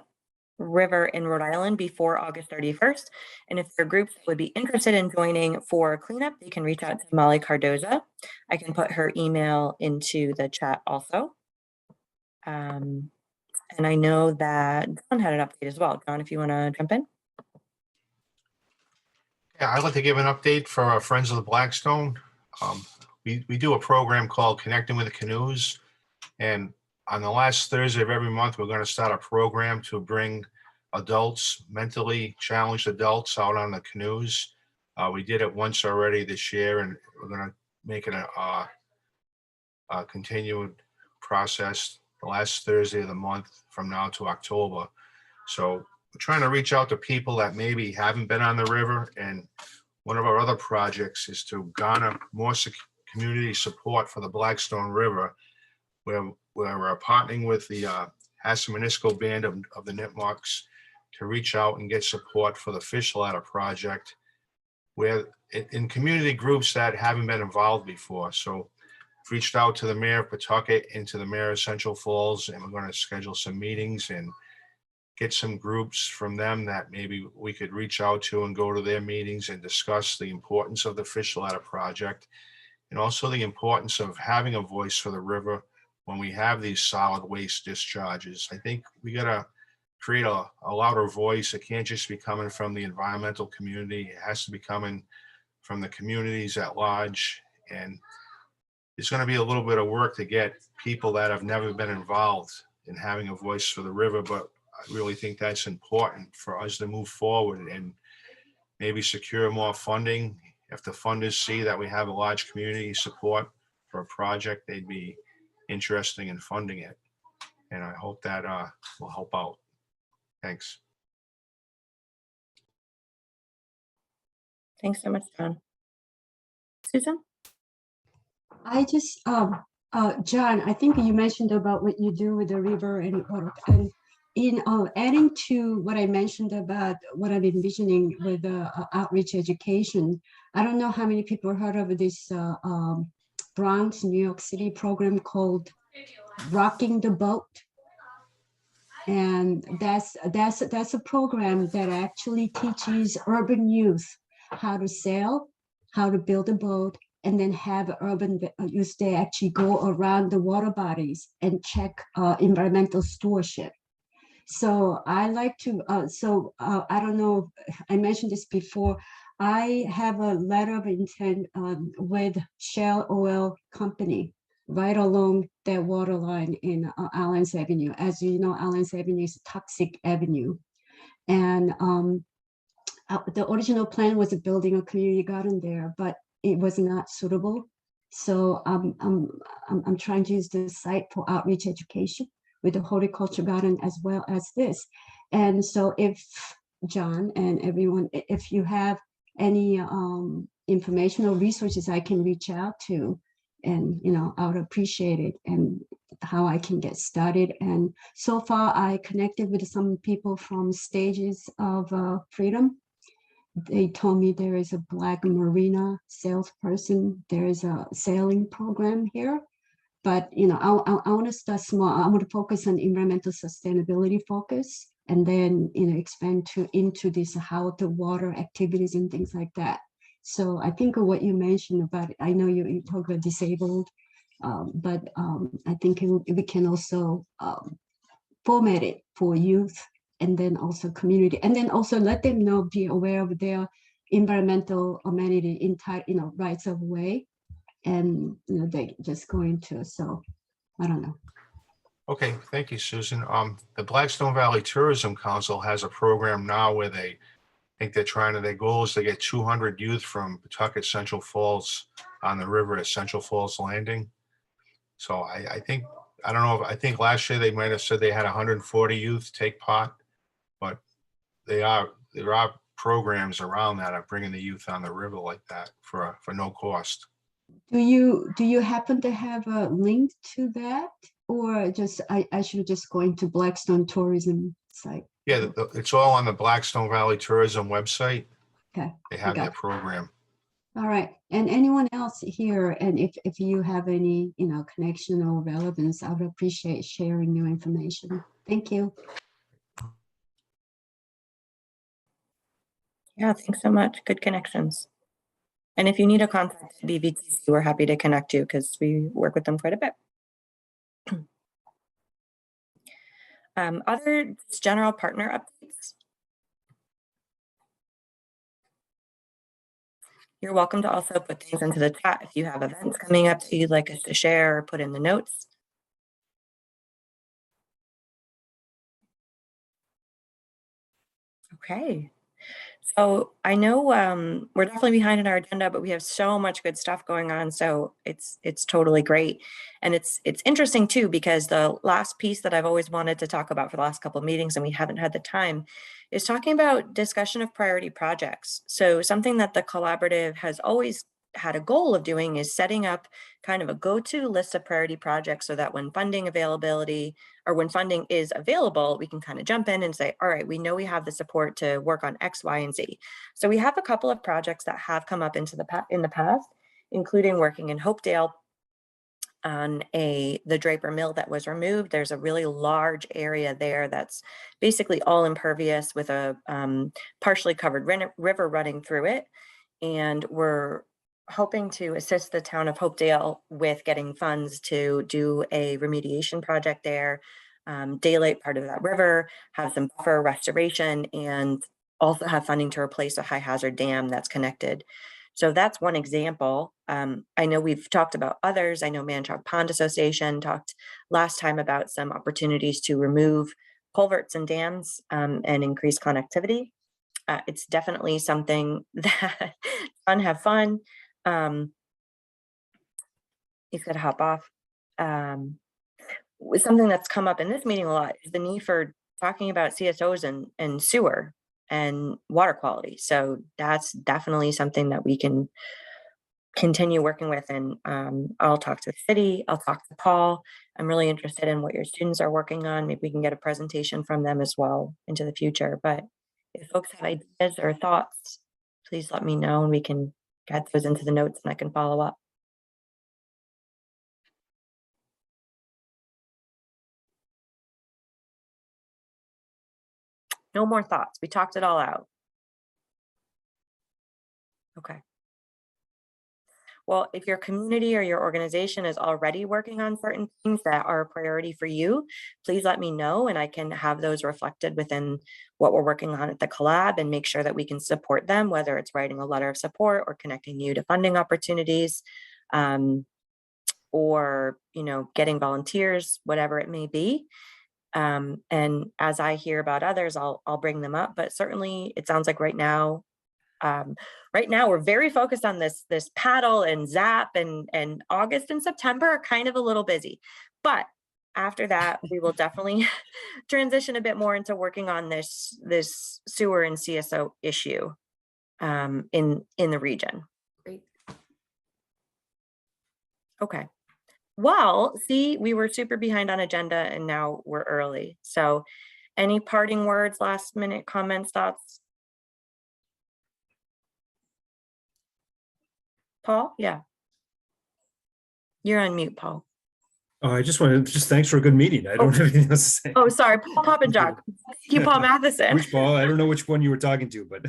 River in Rhode Island before August 31st. And if there are groups that would be interested in joining for cleanup, they can reach out to Molly Cardoza. I can put her email into the chat also. And I know that John had an update as well. John, if you want to jump in. Yeah, I'd like to give an update for our friends of the Blackstone. We do a program called Connecting with the Canoes. And on the last Thursday of every month, we're going to start a program to bring adults, mentally challenged adults, out on the canoes. We did it once already this year, and we're going to make it a continued process the last Thursday of the month from now to October. So we're trying to reach out to people that maybe haven't been on the river. And one of our other projects is to garner more community support for the Blackstone River, where we're partnering with the Hassemunisco Band of the Nipmucks to reach out and get support for the fish ladder project, where in community groups that haven't been involved before. So I've reached out to the mayor of Pawtucket and to the mayor of Central Falls, and we're going to schedule some meetings and get some groups from them that maybe we could reach out to and go to their meetings and discuss the importance of the fish ladder project, and also the importance of having a voice for the river when we have these solid waste discharges. I think we got to create a louder voice. It can't just be coming from the environmental community. It has to be coming from the communities at large. And it's going to be a little bit of work to get people that have never been involved and having a voice for the river, but I really think that's important for us to move forward and maybe secure more funding. If the funders see that we have a large community support for a project, they'd be interested in funding it. And I hope that will help out. Thanks. Thanks so much, John. Susan? I just, John, I think you mentioned about what you do with the river and water. And in adding to what I mentioned about what I'm envisioning with outreach education, I don't know how many people heard of this Bronx, New York City program called Rocking the Boat. And that's a program that actually teaches urban youth how to sail, how to build a boat, and then have urban youth, they actually go around the water bodies and check environmental stewardship. So I like to, I don't know, I mentioned this before, I have a letter of intent with Shell Oil Company right along that water line in Allen's Avenue. As you know, Allen's Avenue is a toxic avenue. And the original plan was building a community garden there, but it was not suitable. So I'm trying to use the site for outreach education with the horticulture garden as well as this. And so if John and everyone, if you have any information or resources I can reach out to, and I would appreciate it, and how I can get started. And so far I connected with some people from Stages of Freedom. They told me there is a Black Marina salesperson. There is a sailing program here, but I want to start small. I want to focus on environmental sustainability focus, and then expand into this how the water activities and things like that. So I think of what you mentioned about, I know you talk about disabled, but I think we can also format it for youth, and then also community, and then also let them know, be aware of their environmental amenity, rights of way, and they just going to, so I don't know. Okay, thank you, Susan. The Blackstone Valley Tourism Council has a program now where I think their goal is to get 200 youth from Pawtucket Central Falls on the river at Central Falls Landing. So I think last year they might have said they had 140 youth take part, but there are programs around that are bringing the youth on the river like that for no cost. Do you happen to have a link to that, or just I should just go into Blackstone Tourism site? Yeah, it's all on the Blackstone Valley Tourism website. Okay. They have their program. All right. And anyone else here, and if you have any, connection or relevance, I would appreciate sharing your information. Thank you. Yeah, thanks so much. Good connections. And if you need a contact at BVTC, we're happy to connect you because we work with them quite a bit. Other general partner updates. You're welcome to also put things into the chat if you have events coming up that you'd like us to share or put in the notes. Okay. So I know we're definitely behind in our agenda, but we have so much good stuff going on. So it's totally great. And it's interesting too, because the last piece that I've always wanted to talk about for the last couple of meetings, and we haven't had the time, is talking about discussion of priority projects. So something that the collaborative has always had a goal of doing is setting up kind of a go-to list of priority projects so that when funding availability, or when funding is available, we can kind of jump in and say, all right, we know we have the support to work on X, Y, and Z. So we have a couple of projects that have come up in the past, including working in Hopedale on the Draper Mill that was removed. There's a really large area there that's basically all impervious with a partially covered river running through it. And we're hoping to assist the town of Hopedale with getting funds to do a remediation project there, daylight part of that river, have some buffer restoration, and also have funding to replace a high hazard dam that's connected So that's one example. I know we've talked about others. I know Manchog Pond Association talked last time about some opportunities to remove culverts and dams and increase connectivity. It's definitely something that have fun. He's got to hop off. Something that's come up in this meeting a lot is the need for talking about CSOs and sewer and water quality. So that's definitely something that we can continue working with. And I'll talk to the city, I'll talk to Paul. I'm really interested in what your students are working on. Maybe we can get a presentation from them as well into the future. But if folks have ideas or thoughts, please let me know and we can get those into the notes and I can follow up. No more thoughts. We talked it all out. Okay. Well, if your community or your organization is already working on certain things that are a priority for you, please let me know and I can have those reflected within what we're working on at the collab and make sure that we can support them, whether it's writing a letter of support or connecting you to funding opportunities, or, you know, getting volunteers, whatever it may be. And as I hear about others, I'll bring them up, but certainly it sounds like right now we're very focused on this paddle and zap, and August and September are kind of a little busy, but after that we will definitely transition a bit more into working on this sewer and CSO issue in the region. Great. Okay. Well, see, we were super behind on agenda and now we're early. So any parting words, last minute comments, thoughts? Paul? Yeah. You're on mute, Paul. I just wanted to thanks for a good meeting. I don't have anything else to say. Oh, sorry, Paul Poppenjock. Thank you, Paul Matheson. Which Paul? I don't know which one you were talking to, but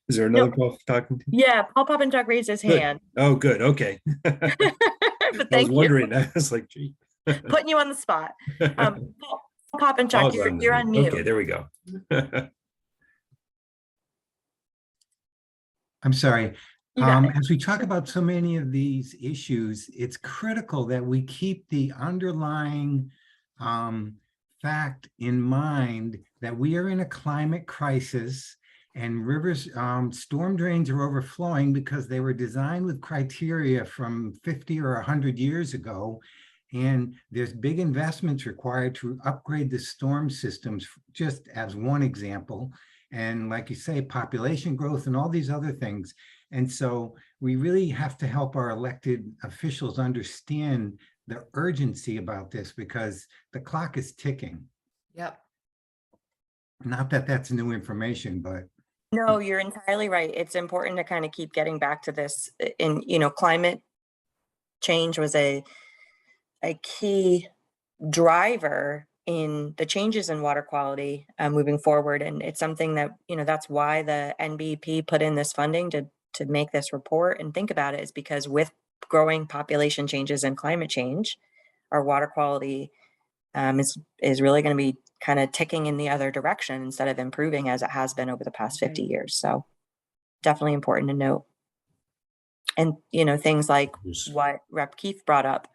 is there another Paul talking to? Yeah, Paul Poppenjock raised his Good. hand. Oh, good. Okay. But I thank was wondering. I was like, gee. Putting you on the spot. Paul Poppenjock, you're on mute. Okay, there we go. I'm sorry. As we talk about so many of these issues, it's critical that we keep the underlying fact in mind that we are in a climate crisis and rivers, storm drains are overflowing because they were designed with criteria from 50 or 100 years ago. And there's big investments required to upgrade the storm systems, just as one example. And like you say, population growth and all these other things. And so we really have to help our elected officials understand the urgency about this because the clock is ticking. Yep. Not that that's new information, but. No, you're entirely right. It's important to kind of keep getting back to this. Climate change was a key driver in the changes in water quality moving forward. And it's something that, that's why the NBP put in this funding to make this report and think about it, is because with growing population changes and climate change, our water quality is really going to be kind of ticking in the other direction instead of improving as it has been over the past 50 years. So definitely important to note. And, things like what Rep. Keith brought up.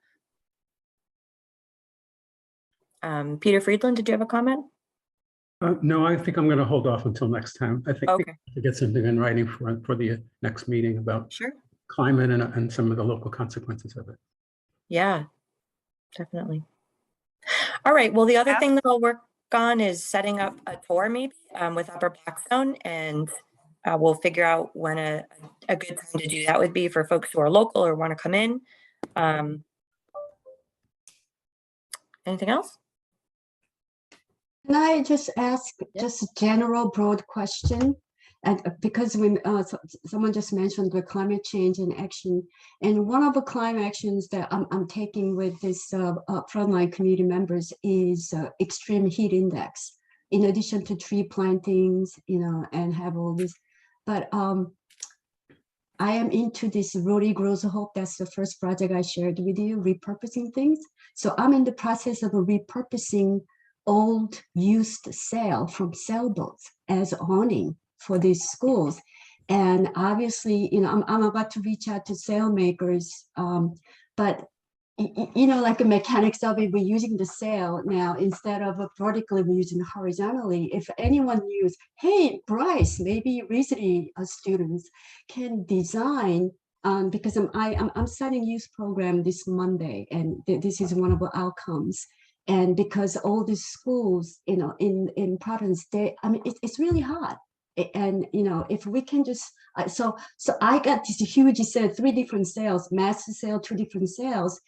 Peter Friedland, did you have a comment? No, I think I'm going to hold off until next time. I think to get something in writing for the next meeting about climate and some of the local consequences of it. Yeah, definitely. All right. Well, the other thing that I'll work on is setting up a tour maybe with Upper Blackstone, and we'll figure out when a good time to do that would be for folks who are local or want to come in. Anything else? Can I just ask just a general broad question? And because someone just mentioned the climate change and action, and one of the climate actions that I'm taking with this frontline community members is extreme heat index, in addition to tree plantings, and have all this. But I am into this Rotary Grows Hope. That's the first project I shared with you, repurposing things. So I'm in the process of repurposing old used sail from sailboats as awning for these schools. And obviously, I'm about to reach out to sail makers, but like a mechanics of it, we're using the sail now instead of vertically, we're using horizontally. If anyone knew, hey, Bryce, maybe recently students can design, because I'm starting youth program this Monday, and this is one of the outcomes. And because all these schools, in Providence, it's really hard. And if we can just so I got this huge set, 3 different sails, master sail, 2 different sails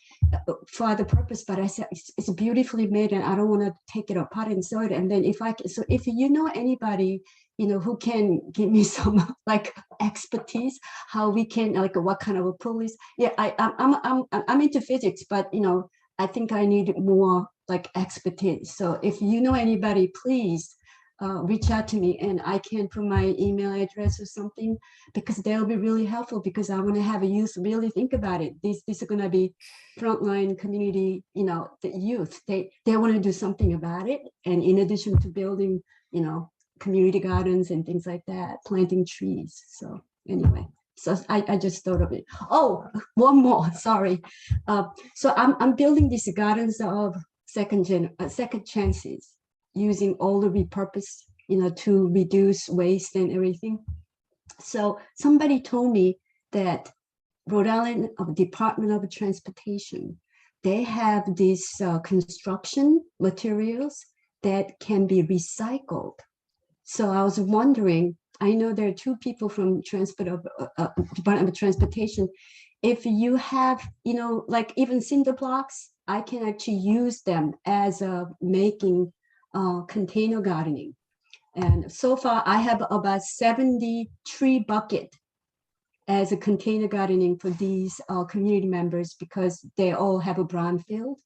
for the purpose, but I said it's beautifully made and I don't want to take it apart and sew it. And then if you know anybody who can give me some like expertise, how we can, like, what kind of a pulleys. Yeah, I'm into physics, but I think I need more like expertise. So if you know anybody, please reach out to me, and I can put my email address or something, because they'll be really helpful, because I want to have a youth really think about it. These are going to be frontline community, the youth, they want to do something about it. And in addition to building, community gardens and things like that, planting trees. So anyway, so I just thought of it. Oh, one more, sorry. So I'm building these gardens of second chances, using all the repurposed, to reduce waste and everything. So somebody told me that Rhode Island Department of Transportation, they have these construction materials that can be recycled. So I was wondering, I know there are 2 people from Department of Transportation. If you have, like even cinder blocks, I can actually use them as making container gardening. And so far I have about 70 tree bucket as a container gardening for these community members, because they all have a brownfield,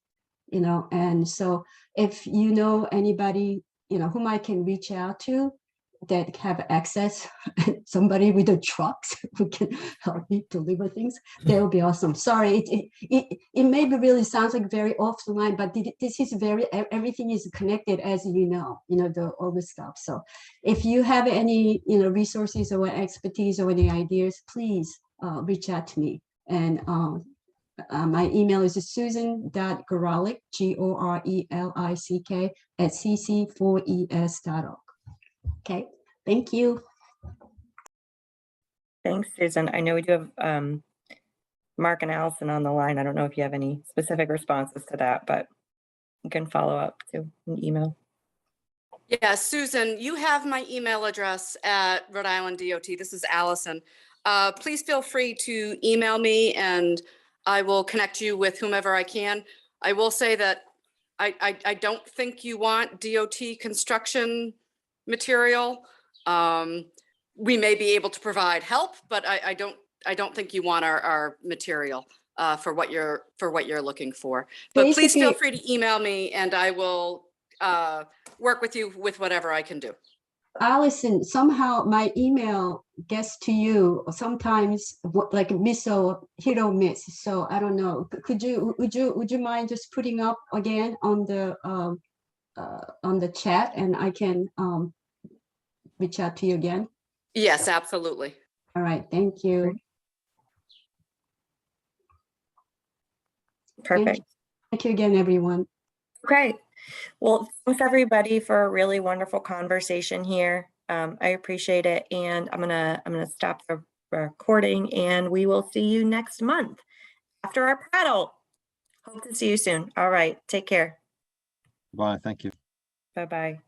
and so if you know anybody, whom I can reach out to that have access, somebody with a trucks who can help me deliver things, that would be awesome. Sorry, it maybe really sounds like very off the line, but this is everything is connected, as all the stuff. So if you have any resources or expertise or any ideas, please reach out to me. And my email is susan.gorelick, GORELICK @cc4es.org. Okay, thank you. Thanks, Susan. I know we do have Mark and Allison on the line. I don't know if you have any specific responses to that, but you can follow up to an email. Yeah, Susan, you have my email address at Rhode Island DOT. This is Allison. Please feel free to email me and I will connect you with whomever I can. I will say that I don't think you want DOT construction material. We may be able to provide help, but I don't think you want our material for what you're looking for. But please feel free to email me and I will work with you with whatever I can do. Allison, somehow my email gets to you sometimes, like miss or hit or miss. So I don't know. Would you mind just putting up again on the chat, and I can reach out to you again? Yes, absolutely. All right. Thank you. Perfect. Thank you again, everyone. Great. Well, thanks everybody for a really wonderful conversation here. I appreciate it, and I'm gonna stop the recording, and we will see you next month after our paddle. Hope to see you soon. All right, take care. Bye. Thank you. Bye-bye.